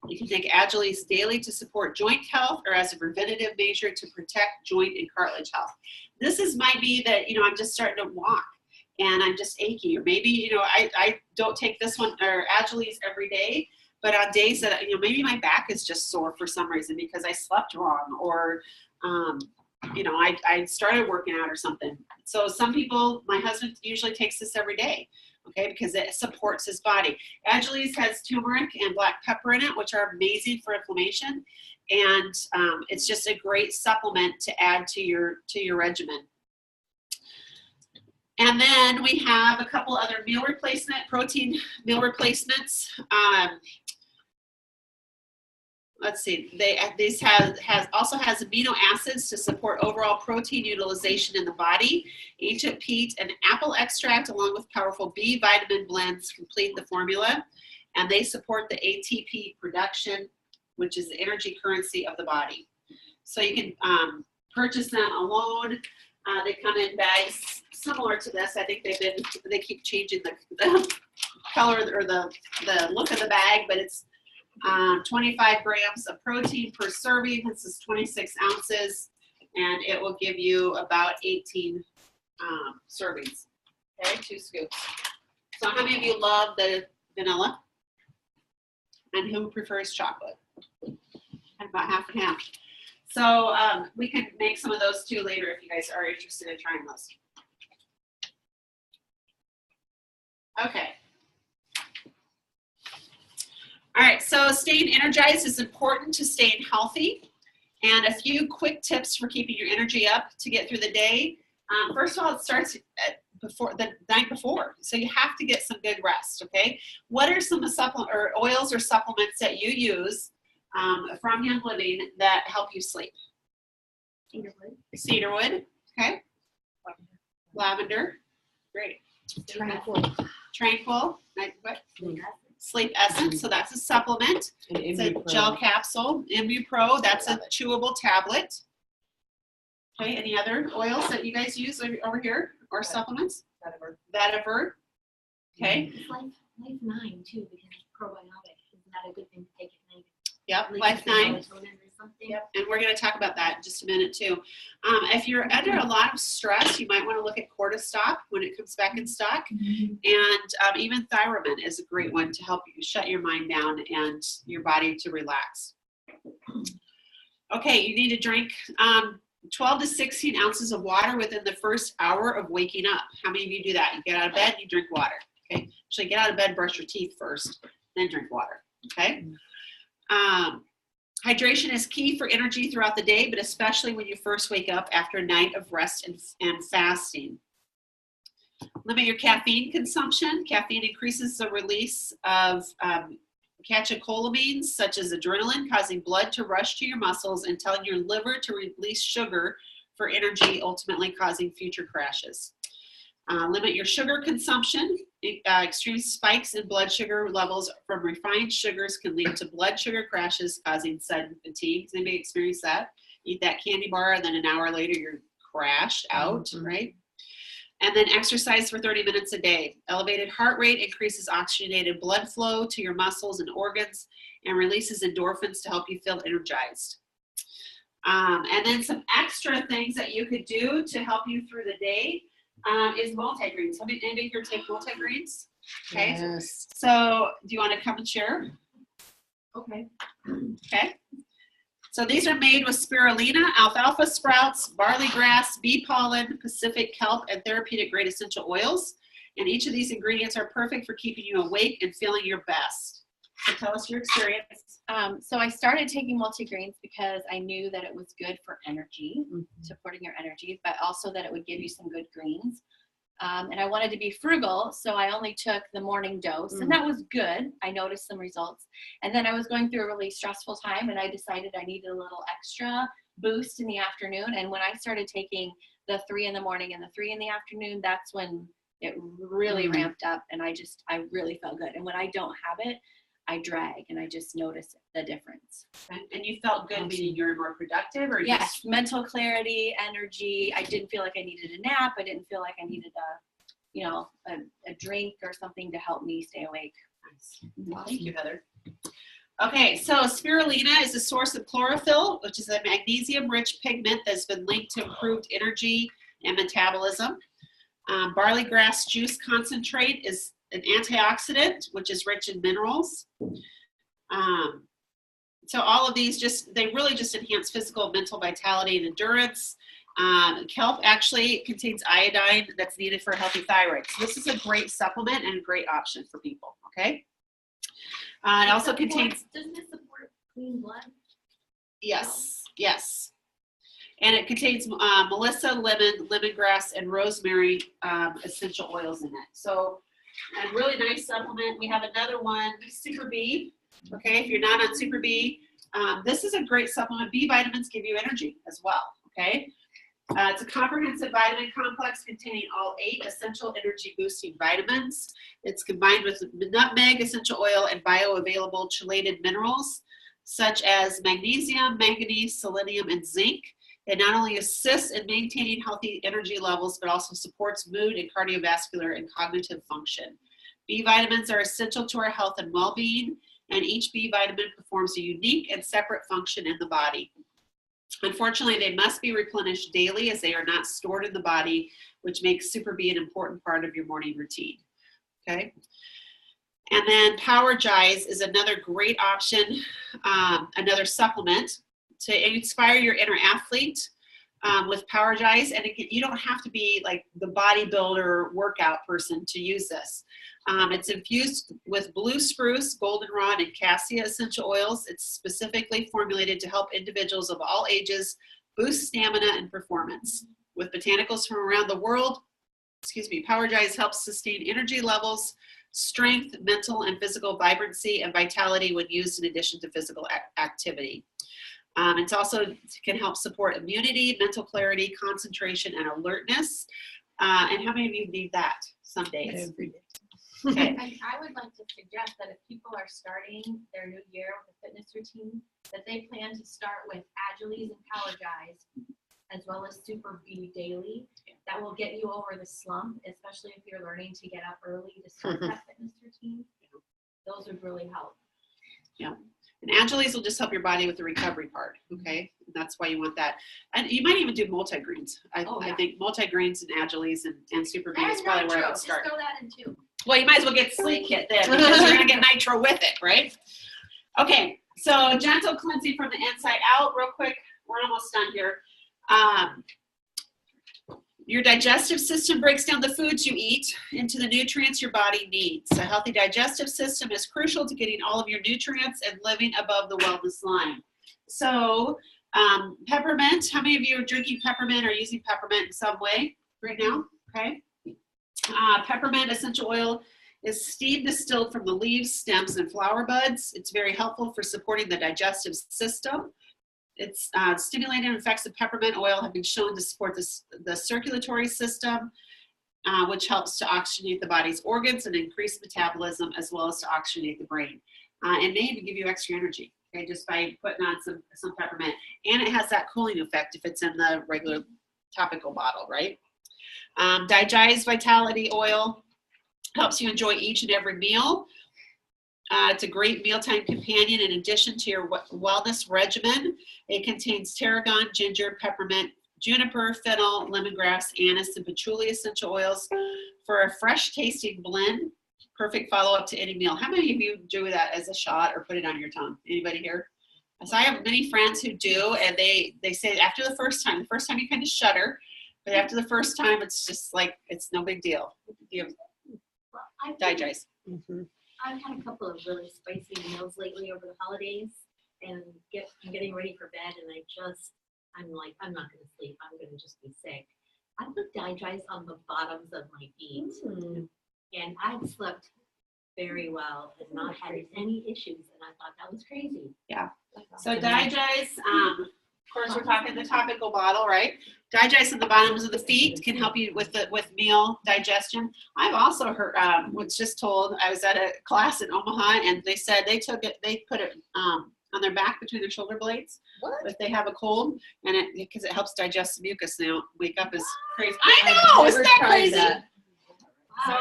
You can take Agilise daily to support joint health, or as a preventative measure to protect joint and cartilage health. This might be that, I'm just starting to walk and I'm just achy, or maybe, I don't take this one or Agilise every day, but on days that, maybe my back is just sore for some reason because I slept wrong, or, I started working out or something. So some people, my husband usually takes this every day. Okay, because it supports his body. Agilise has turmeric and black pepper in it, which are amazing for inflammation, and it's just a great supplement to add to your regimen. And then we have a couple other protein meal replacements. Let's see, this also has amino acids to support overall protein utilization in the body. Ancient peat and apple extract along with powerful B vitamin blends complete the formula, and they support the ATP production, which is the energy currency of the body. So you can purchase them alone. They come in bags similar to this. I think they keep changing the color or the look of the bag, but it's 25 grams of protein per serving. This is 26 ounces, and it will give you about 18 servings. Okay, 2 scoops. So how many of you love the vanilla? And who prefers chocolate? About half and half. So we can make some of those too later if you guys are interested in trying those. Okay. All right, so staying energized is important to staying healthy. And a few quick tips for keeping your energy up to get through the day. First of all, it starts the night before. So you have to get some good rest, okay? What are some of the oils or supplements that you use from Young Living that help you sleep? Cedarwood, okay. Lavender, great. Tranquil, what? Sleep Essence, so that's a supplement. It's a gel capsule. ImmuPro, that's a chewable tablet. Okay, any other oils that you guys use over here or supplements? Vetiver. Okay. Life 9 too, because it's probiotic. Isn't that a good thing to take at night? Yep, Life 9. Yep, and we're going to talk about that in just a minute too. If you're under a lot of stress, you might want to look at Cortistop when it comes back in stock. And even Thyromin is a great one to help you shut your mind down and your body to relax. Okay, you need to drink 12 to 16 ounces of water within the first hour of waking up. How many of you do that? You get out of bed, you drink water. Okay, actually get out of bed, brush your teeth first, then drink water. Okay. Hydration is key for energy throughout the day, but especially when you first wake up after a night of rest and fasting. Limit your caffeine consumption. Caffeine increases the release of catecholamines, such as adrenaline, causing blood to rush to your muscles and telling your liver to release sugar for energy, ultimately causing future crashes. Limit your sugar consumption. Extreme spikes in blood sugar levels from refined sugars can lead to blood sugar crashes, causing sudden fatigue. Does anybody experience that? Eat that candy bar, and then an hour later you're crashed out, right? And then exercise for 30 minutes a day. Elevated heart rate increases oxygenated blood flow to your muscles and organs and releases endorphins to help you feel energized. And then some extra things that you could do to help you through the day is multigreens. Anybody here take multigreens? Okay. Yes. So do you want to come and share? Okay. Okay. So these are made with spirulina, alfalfa sprouts, barley grass, bee pollen, Pacific kelp, and therapeutic grade essential oils. And each of these ingredients are perfect for keeping you awake and feeling your best. So tell us your experience. So I started taking multigreens because I knew that it was good for energy, supporting your energy, but also that it would give you some good greens. And I wanted to be frugal, so I only took the morning dose, and that was good. I noticed some results. And then I was going through a really stressful time, and I decided I needed a little extra boost in the afternoon. And when I started taking the 3 in the morning and the 3 in the afternoon, that's when it really ramped up, and I really felt good. And when I don't have it, I drag, and I just notice the difference. And you felt good, meaning you're more productive, or yes, just mental clarity, energy. I didn't feel like I needed a nap. I didn't feel like I needed a drink or something to help me stay awake. Nice. Thank you, Heather. Okay, so spirulina is a source of chlorophyll, which is a magnesium-rich pigment that's been linked to improved energy and metabolism. Barley grass juice concentrate is an antioxidant, which is rich in minerals. So all of these they really just enhance physical and mental vitality and endurance. Kelp actually contains iodine that's needed for a healthy thyroid. So this is a great supplement and a great option for people, okay? It also contains... Doesn't it support clean blood? Yes, yes. And it contains melissa, lemon, lemongrass, and rosemary essential oils in it. So a really nice supplement. We have another one, Super B. Okay, if you're not on Super B, this is a great supplement. B vitamins give you energy as well. Okay, it's a comprehensive vitamin complex containing all 8 essential energy boosting vitamins. It's combined with nutmeg essential oil and bioavailable chelated minerals such as magnesium, manganese, selenium, and zinc. It not only assists in maintaining healthy energy levels, but also supports mood and cardiovascular and cognitive function. B vitamins are essential to our health and well-being, and each B vitamin performs a unique and separate function in the body. Unfortunately, they must be replenished daily as they are not stored in the body, which makes Super B an important part of your morning routine. Okay. And then Power Gize is another great option, another supplement to inspire your inner athlete with Power Gize. And again, you don't have to be like the bodybuilder workout person to use this. It's infused with blue spruce, goldenrod, and cassia essential oils. It's specifically formulated to help individuals of all ages boost stamina and performance. With botanicals from around the world, Power Gize helps sustain energy levels, strength, mental and physical vibrancy, and vitality when used in addition to physical activity. It also can help support immunity, mental clarity, concentration, and alertness. And how many of you need that some days? Every day. Okay. I would like to suggest that if people are starting their new year with a fitness routine, that they plan to start with Agiles and Power Gize, as well as Super B daily. That will get you over the slump, especially if you're learning to get up early to start that fitness routine. Those would really help. Yeah. And Agiles will just help your body with the recovery part. Okay. And that's why you want that. And you might even do multi-greens. I think multi-greens and Agiles and Super B is probably where I would start. Just throw that in too. Well, you might as well get Slique Kit then, because you're going to get nitro with it, right? Okay, so gentle cleansing from the inside out. Real quick, we're almost done here. Your digestive system breaks down the foods you eat into the nutrients your body needs. A healthy digestive system is crucial to getting all of your nutrients and living above the wellness line. So peppermint, how many of you are drinking peppermint or using peppermint in some way right now? Okay. Peppermint essential oil is steam distilled from the leaves, stems, and flower buds. It's very helpful for supporting the digestive system. Its stimulating effects of peppermint oil have been shown to support the circulatory system, which helps to oxygenate the body's organs and increase metabolism, as well as to oxygenate the brain. And may even give you extra energy, okay, just by putting on some peppermint. And it has that cooling effect if it's in the regular topical bottle, right? Digize Vitality Oil helps you enjoy each and every meal. It's a great mealtime companion in addition to your wellness regimen. It contains tarragon, ginger, peppermint, juniper, fennel, lemongrass, anise, and patchouli essential oils for a fresh tasting blend. Perfect follow-up to any meal. How many of you do that as a shot or put it on your tongue? Anybody here? So I have many friends who do, and they say after the first time you kind of shudder, but after the first time, it's just like, it's no big deal. You Digize. I've had a couple of really spicy meals lately over the holidays, and I'm getting ready for bed, and I'm like, I'm not going to sleep. I'm going to just be sick. I put Digize on the bottoms of my feet, and I've slept very well and not had any issues, and I thought that was crazy. Yeah. So Digize, of course, we're talking the topical bottle, right? Digize on the bottoms of the feet can help you with meal digestion. I've also heard, was just told, I was at a class in Omaha, and they said they put it on their back between their shoulder blades if they have a cold, and because it helps digest the mucus. They don't wake up as crazy. I know, isn't that crazy? So,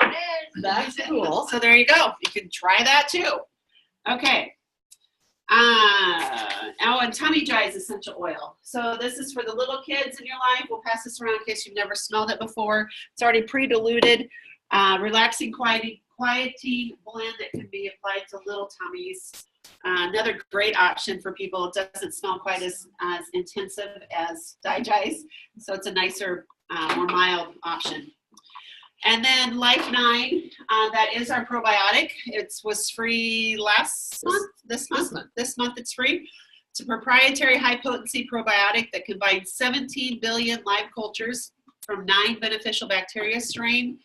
That's cool. So there you go. You can try that too. Okay. And Tummy Gize essential oil. So this is for the little kids in your life. We'll pass this around in case you've never smelled it before. It's already pre-diluted, relaxing, quieting blend that can be applied to little tummies. Another great option for people. It doesn't smell quite as intensive as Digize, so it's a nicer, more mild option. And then Life 9, that is our probiotic. It was free this month it's free. It's a proprietary high-potency probiotic that combines 17 billion live cultures from 9 beneficial bacteria strain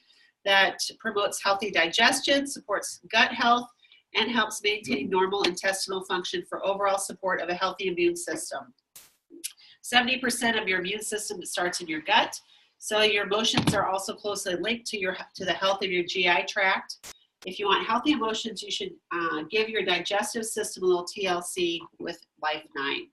that promotes healthy digestion, supports gut health, and helps maintain normal intestinal function for overall support of a healthy immune system. 70% of your immune system starts in your gut, so your emotions are also closely linked to the health of your GI tract. If you want healthy emotions, you should give your digestive system a little TLC with Life 9.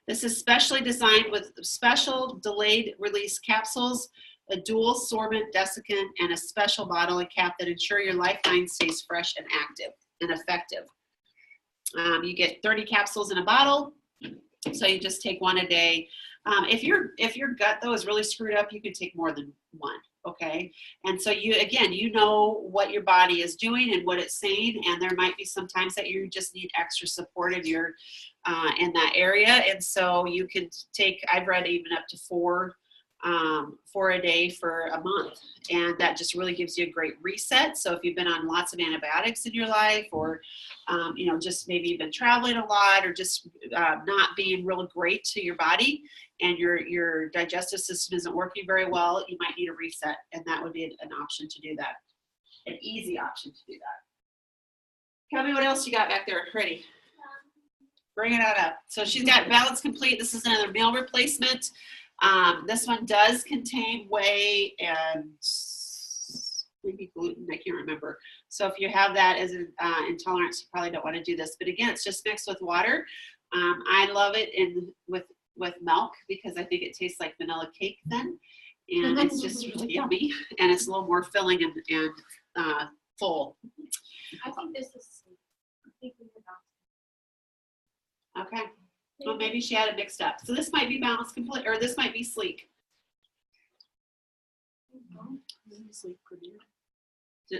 This is specially designed with special delayed release capsules, a dual sorbent desiccant, and a special bottle and cap that ensure your Life 9 stays fresh and active and effective. You get 30 capsules in a bottle, so you just take one a day. If your gut though is really screwed up, you can take more than one. Okay, and so you know what your body is doing and what it's saying, and there might be some times that you just need extra support in your in that area, and so you can take. I've read even up to four a day for a month, and that just really gives you a great reset. So if you've been on lots of antibiotics in your life, or just maybe you've been traveling a lot, or just not being real great to your body, and your digestive system isn't working very well, you might need a reset, and that would be an option to do that. An easy option to do that. Tell me what else you got back there. Ready? Bring it on up. So she's got Balance Complete. This is another meal replacement. This one does contain whey and maybe gluten, I can't remember. So if you have that as an intolerance, you probably don't want to do this. But again, it's just mixed with water. I love it with milk because I think it tastes like vanilla cake then. And it's just really yummy. And it's a little more filling and full. I think this is, I think we forgot. Okay. Well, maybe she had it mixed up. So this might be Balance Complete, or this might be Slique.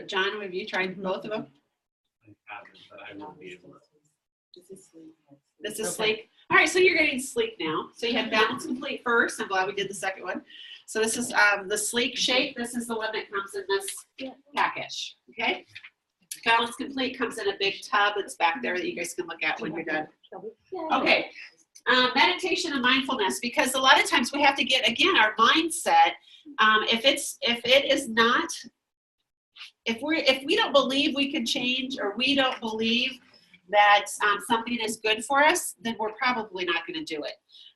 John, have you tried both of them? I haven't, but I will be able to. This is Slique. All right, so you're getting Slique now. So you had Balance Complete first. I'm glad we did the second one. So this is the Slique shake. This is the one that comes in this package. Okay. Balance Complete comes in a big tub. It's back there that you guys can look at when you're done. Okay. Meditation and mindfulness, because a lot of times we have to get, again, our mindset. If we don't believe we can change, or we don't believe that something is good for us, then we're probably not going to do it,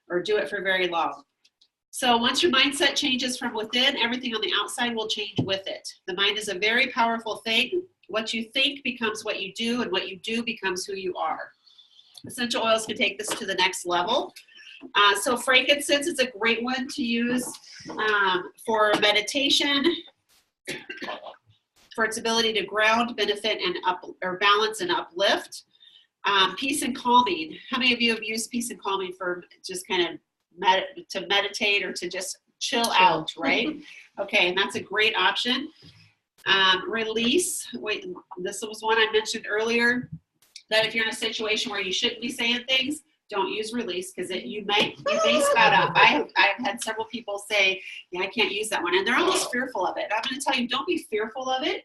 or do it for very long. So once your mindset changes from within, everything on the outside will change with it. The mind is a very powerful thing. What you think becomes what you do, and what you do becomes who you are. Essential oils can take this to the next level. So frankincense is a great one to use for meditation, for its ability to ground, benefit, and balance and uplift. Peace and calming. How many of you have used peace and calming for just kind of to meditate, or to just chill out, right? Okay, and that's a great option. Release. Wait, this was one I mentioned earlier, that if you're in a situation where you shouldn't be saying things, don't use release, because you may spout up. I've had several people say, yeah, I can't use that one, and they're almost fearful of it. I'm going to tell you, don't be fearful of it,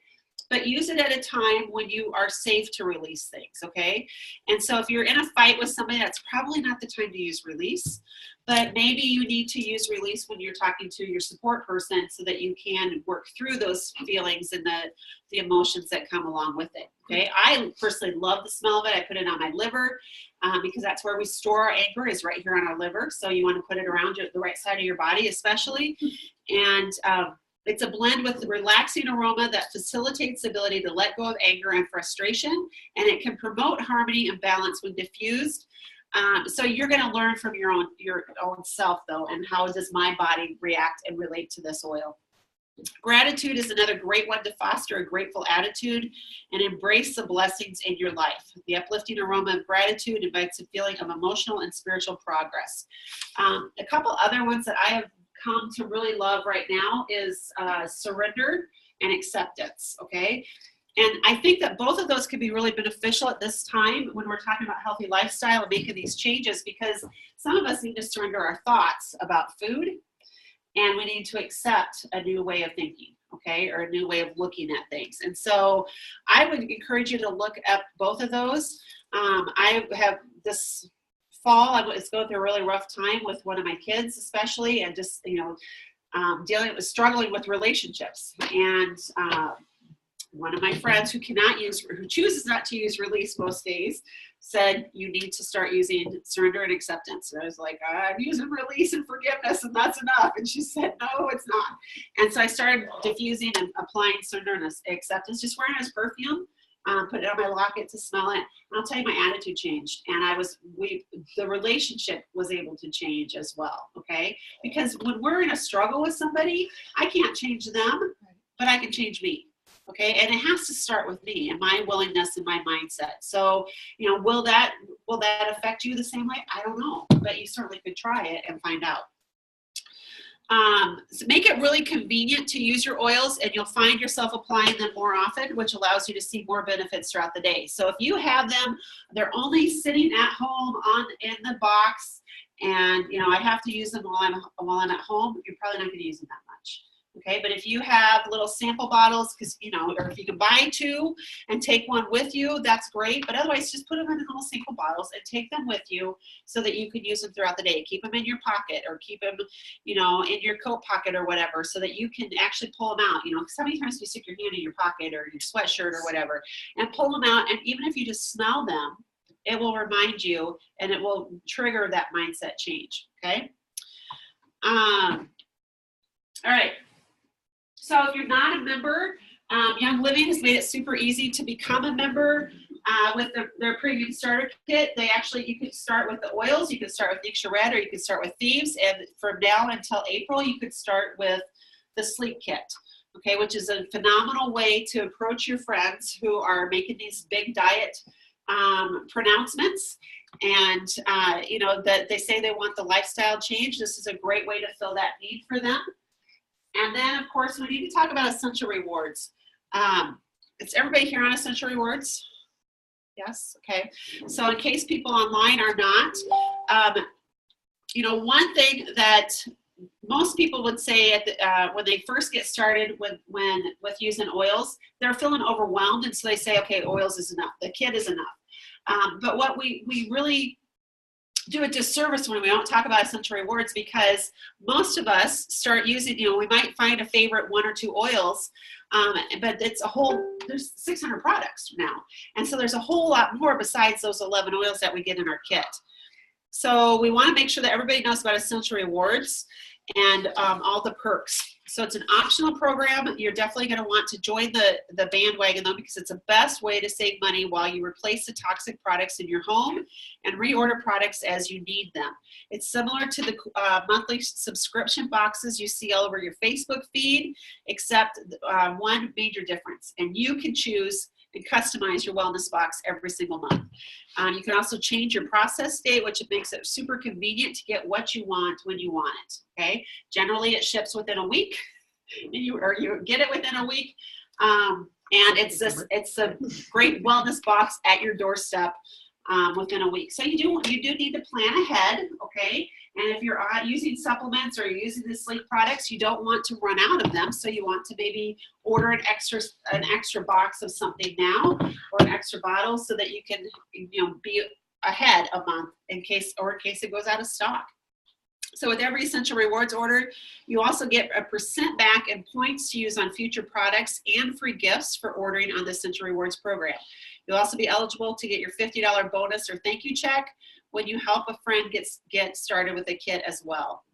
but use it at a time when you are safe to release things, okay? And so if you're in a fight with somebody, that's probably not the time to use release, but maybe you need to use release when you're talking to your support person, so that you can work through those feelings and the emotions that come along with it, okay? I personally love the smell of it. I put it on my liver because that's where we store our anger, is right here on our liver. So you want to put it around the right side of your body especially. And it's a blend with the relaxing aroma that facilitates the ability to let go of anger and frustration, and it can promote harmony and balance when diffused. So you're going to learn from your own self, though, and how does my body react and relate to this oil. Gratitude is another great one to foster a grateful attitude and embrace the blessings in your life. The uplifting aroma of gratitude invites a feeling of emotional and spiritual progress. A couple other ones that I have come to really love right now is surrender and acceptance, okay? And I think that both of those could be really beneficial at this time when we're talking about healthy lifestyle and making these changes, because some of us need to surrender our thoughts about food, and we need to accept a new way of thinking, okay, or a new way of looking at things. And so I would encourage you to look up both of those. I have this fall, I was going through a really rough time with one of my kids, especially, and just, struggling with relationships. And one of my friends who chooses not to use release most days, said you need to start using surrender and acceptance. And I was like, I'm using release and forgiveness, and that's enough. And she said, no, it's not. And so I started diffusing and applying surrender and acceptance, just wearing it as perfume. Put it on my locket to smell it. And I'll tell you, my attitude changed, and the relationship was able to change as well. Okay, because when we're in a struggle with somebody, I can't change them, but I can change me. Okay, and it has to start with me and my willingness and my mindset. So, will that affect you the same way? I don't know, but you certainly could try it and find out. So make it really convenient to use your oils, and you'll find yourself applying them more often, which allows you to see more benefits throughout the day. So if you have them, they're only sitting at home in the box, and I have to use them while I'm at home, you're probably not going to use them that much. Okay, but if you have little sample bottles, or if you can buy 2 and take one with you, that's great. But otherwise, just put them in little sample bottles and take them with you so that you can use them throughout the day. Keep them in your pocket, or keep them, in your coat pocket or whatever, so that you can actually pull them out. So many times you stick your hand in your pocket or your sweatshirt or whatever, and pull them out. And even if you just smell them, it will remind you, and it will trigger that mindset change. Okay. All right. So if you're not a member, Young Living has made it super easy to become a member with their premium starter kit. You can start with the oils, you can start with Nixia Red, or you can start with Thieves. And from now until April, you could start with the Slique kit, okay, which is a phenomenal way to approach your friends who are making these big diet pronouncements. And, that they say they want the lifestyle change. This is a great way to fill that need for them. And then, of course, we need to talk about essential rewards. Is everybody here on essential rewards? Yes? Okay. So in case people online are not, one thing that most people would say when they first get started with using oils, they're feeling overwhelmed. And so they say, okay, oils is enough. The kit is enough. But what we really do a disservice when we don't talk about essential rewards, because most of us start using, we might find a favorite 1 or 2 oils, but there's 600 products now. And so there's a whole lot more besides those 11 oils that we get in our kit. So we want to make sure that everybody knows about essential rewards and all the perks. So it's an optional program. You're definitely going to want to join the bandwagon, though, because it's the best way to save money while you replace the toxic products in your home and reorder products as you need them. It's similar to the monthly subscription boxes you see all over your Facebook feed, except one major difference. And you can choose and customize your wellness box every single month. You can also change your process date, which makes it super convenient to get what you want when you want it. Okay, generally it ships within a week, and you get it within a week, and it's a great wellness box at your doorstep within a week. So you do need to plan ahead. Okay. And if you're using supplements or you're using the Slique products, you don't want to run out of them. So you want to maybe order an extra box of something now, or an extra bottle, so that you can be ahead a month in case it goes out of stock. So with every essential rewards order, you also get a % back and points to use on future products and free gifts for ordering on the essential rewards program. You'll also be eligible to get your $50 bonus or thank you check when you help a friend get started with a kit as well.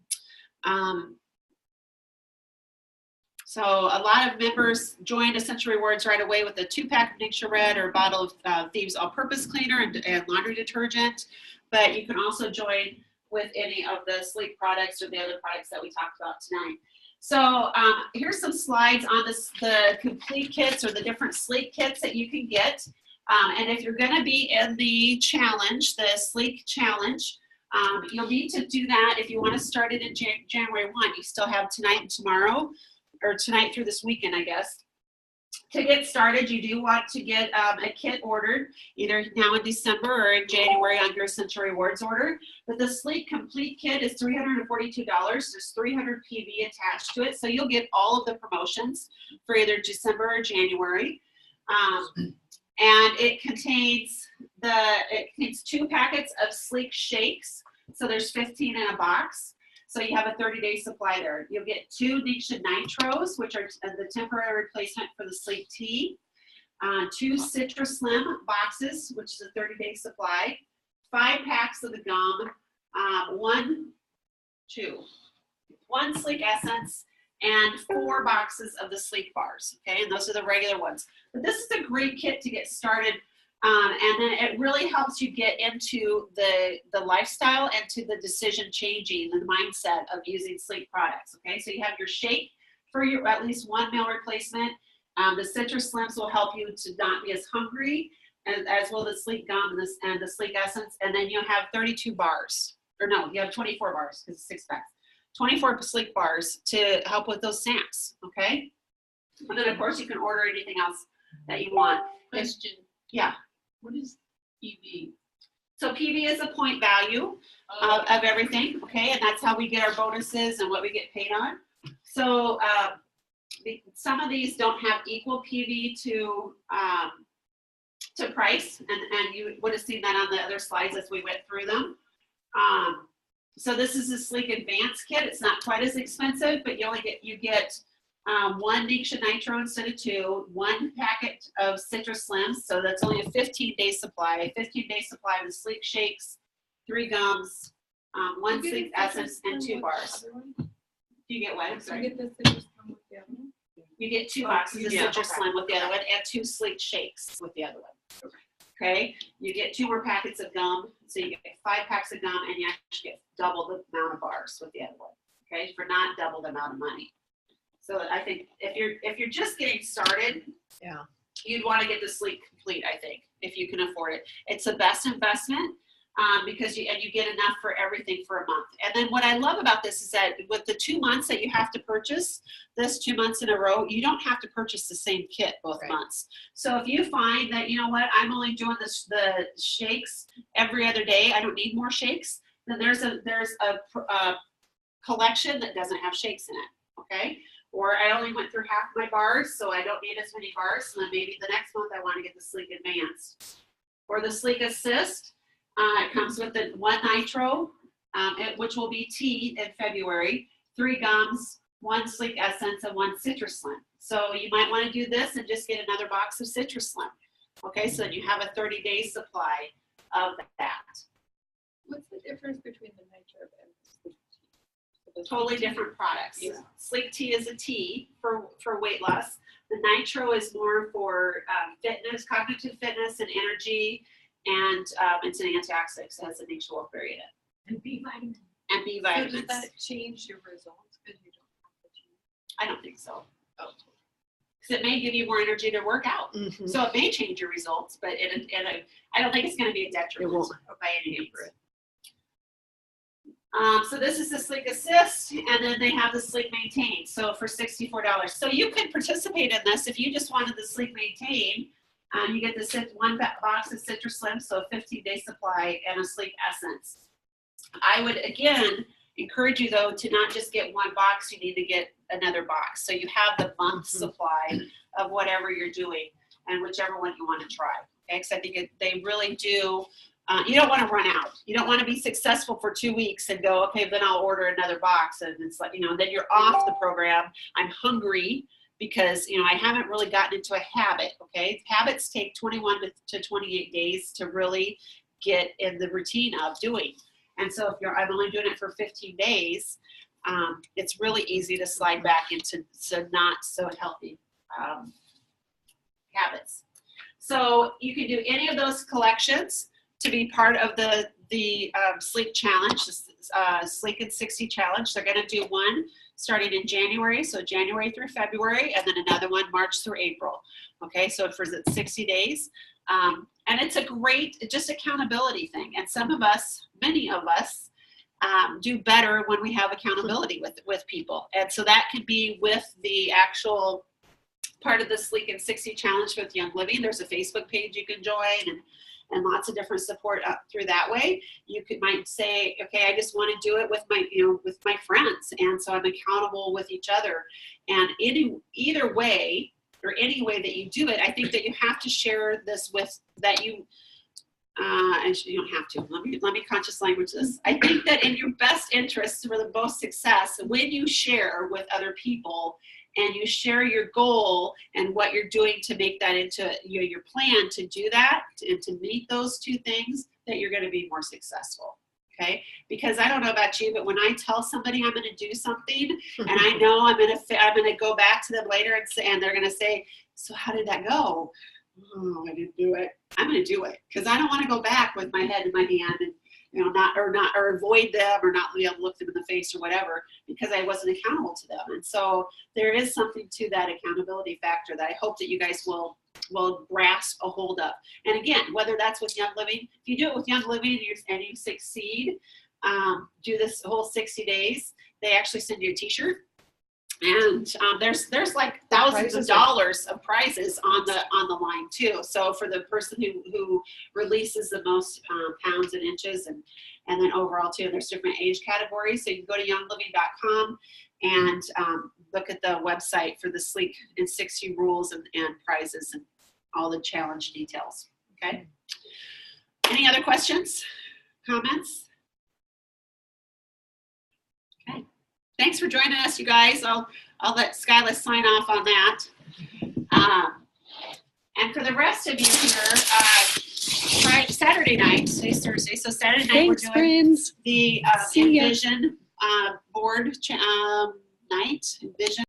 So a lot of members joined Essential Rewards right away with a 2-pack of Nixia Red or a bottle of Thieves All-Purpose Cleaner and laundry detergent. But you can also join with any of the Slique products or the other products that we talked about tonight. So here's some slides on the complete kits or the different Slique kits that you can get. And if you're going to be in the challenge, the Slique challenge, you'll need to do that if you want to start it in January 1. You still have tonight and tomorrow, or tonight through this weekend, I guess. To get started, you do want to get a kit ordered either now in December or in January on your Essential Rewards order. But the Slique Complete Kit is $342. There's 300 PV attached to it, so you'll get all of the promotions for either December or January. And it contains 2 packets of Slique shakes. So there's 15 in a box. So you have a 30-day supply there. You'll get 2 Nixia Nitros, which are the temporary replacement for the Slique tea. 2 Citrus Slim boxes, which is a 30-day supply. 5 packs of the gum. 1 Slique essence, and 4 boxes of the Slique bars. Okay, and those are the regular ones. But this is a great kit to get started. And then it really helps you get into the lifestyle and to the decision changing, the mindset of using Slique products. Okay, so you have your shake for your at least 1 meal replacement. The Citrus Slims will help you to not be as hungry, as well as the Slique gum and the Slique essence. And then you'll have 32 bars, or no, you have 24 bars because it's 6 packs. 24 Slique bars to help with those snacks. Okay, and then of course you can order anything else that you want. Question. Yeah. What is PV? So PV is a point value of everything, okay? And that's how we get our bonuses and what we get paid on. So some of these don't have equal PV to price, and you would have seen that on the other slides as we went through them. So this is a Slique Advanced kit. It's not quite as expensive, but you get 1 Nixia Nitro instead of 2, 1 packet of Citrus Slims, so that's only a 15-day supply. 15-day supply of the Slique shakes, 3 gums, 1 Slique essence, and 2 bars. You get what? I'm sorry. You get 2 boxes of Citrus Slim with the other one, and 2 Slique shakes with the other one. Okay, you get 2 more packets of gum, so you get 5 packs of gum, and you actually get double the amount of bars with the other one. Okay, for not double the amount of money. So I think if you're just getting started, you'd want to get the Slique Complete. I think if you can afford it, it's the best investment because you get enough for everything for a month. And then what I love about this is that with the 2 months that you have to purchase this 2 months in a row, you don't have to purchase the same kit both months. So if you find that you know what, I'm only doing the shakes every other day, I don't need more shakes, then there's a collection that doesn't have shakes in it. Okay. Or I only went through half my bars, so I don't need as many bars. So then maybe the next month I want to get the Slique Advanced. Or the Slique Assist. It comes with the 1 Nitro, which will be tea in February, 3 gums, 1 Slique Essence, and 1 Citrus Slim. So you might want to do this and just get another box of Citrus Slim. Okay, so then you have a 30-day supply of that. What's the difference between the Nitro and the Slique tea? Totally different products. Yeah. Slique tea is a tea for weight loss. The Nitro is more for fitness, cognitive fitness, and energy, and it's an antioxidant, so it has a Nixia wolfberry in it. And B vitamins. And B So vitamins. does that change your results because you don't have the tea? I don't think so. Because it may give you more energy to work out. Mm-hmm. So it may change your results, but I don't think it's going to be a detriment by any means. So this is the Slique Assist, and then they have the Slique Maintain, so for $64. So you could participate in this if you just wanted the Slique Maintain. You get the 1 box of Citrus Slim, so a 15-day supply, and a Slique Essence. I would, again, encourage you, though, to not just get 1 box. You need to get another box. So you have the month's supply of whatever you're doing and whichever one you want to try. Okay, because I think they really do. You don't want to run out. You don't want to be successful for 2 weeks and go, okay, then I'll order another box. And it's like, then you're off the program. I'm hungry because, I haven't really gotten into a habit. Okay. Habits take 21 to 28 days to really get in the routine of doing. And so if I'm only doing it for 15 days, it's really easy to slide back into not so healthy habits. So you can do any of those collections to be part of the Slique Challenge, Slique in 60 Challenge. They're going to do one starting in January, so January through February, and then another one March through April. Okay, so for 60 days. And it's a great, just accountability thing. And many of us, do better when we have accountability with people. And so that could be with the actual part of the Slique in 60 Challenge with Young Living. There's a Facebook page you can join, and lots of different support through that way. You might say, okay, I just want to do it with my friends, and so I'm accountable with each other. And either way, or any way that you do it, I think that you have to share this with that you. Actually, you don't have to. Let me conscious language this. I think that in your best interest for the most success, when you share with other people and you share your goal and what you're doing to make that into your plan to do that and to meet those two things, that you're going to be more successful. Okay, because I don't know about you, but when I tell somebody I'm going to do something, and I know I'm going to go back to them later and they're going to say, "So how did that go?" "Oh, I didn't do it." I'm going to do it because I don't want to go back with my head in my hand and or avoid them or not be able to look them in the face or whatever because I wasn't accountable to them. And so there is something to that accountability factor that I hope that you guys will grasp a hold of. And again, whether that's with Young Living, if you do it with Young Living and you succeed, do this whole 60 days, they actually send you a t-shirt. And there's like thousands of dollars of prizes on the line too. So for the person who releases the most pounds and inches and then overall too, there's different age categories. So you can go to youngliving.com and look at the website for the Slique and 60 rules and prizes and all the challenge details. Okay. Any other questions, comments? Okay. Thanks for joining us, you guys. I'll let Skyla sign off on that. And for the rest of you here, Saturday night, today's Thursday, so Saturday night Thanks, we're doing friends. the See ya. Envision board night, Envision.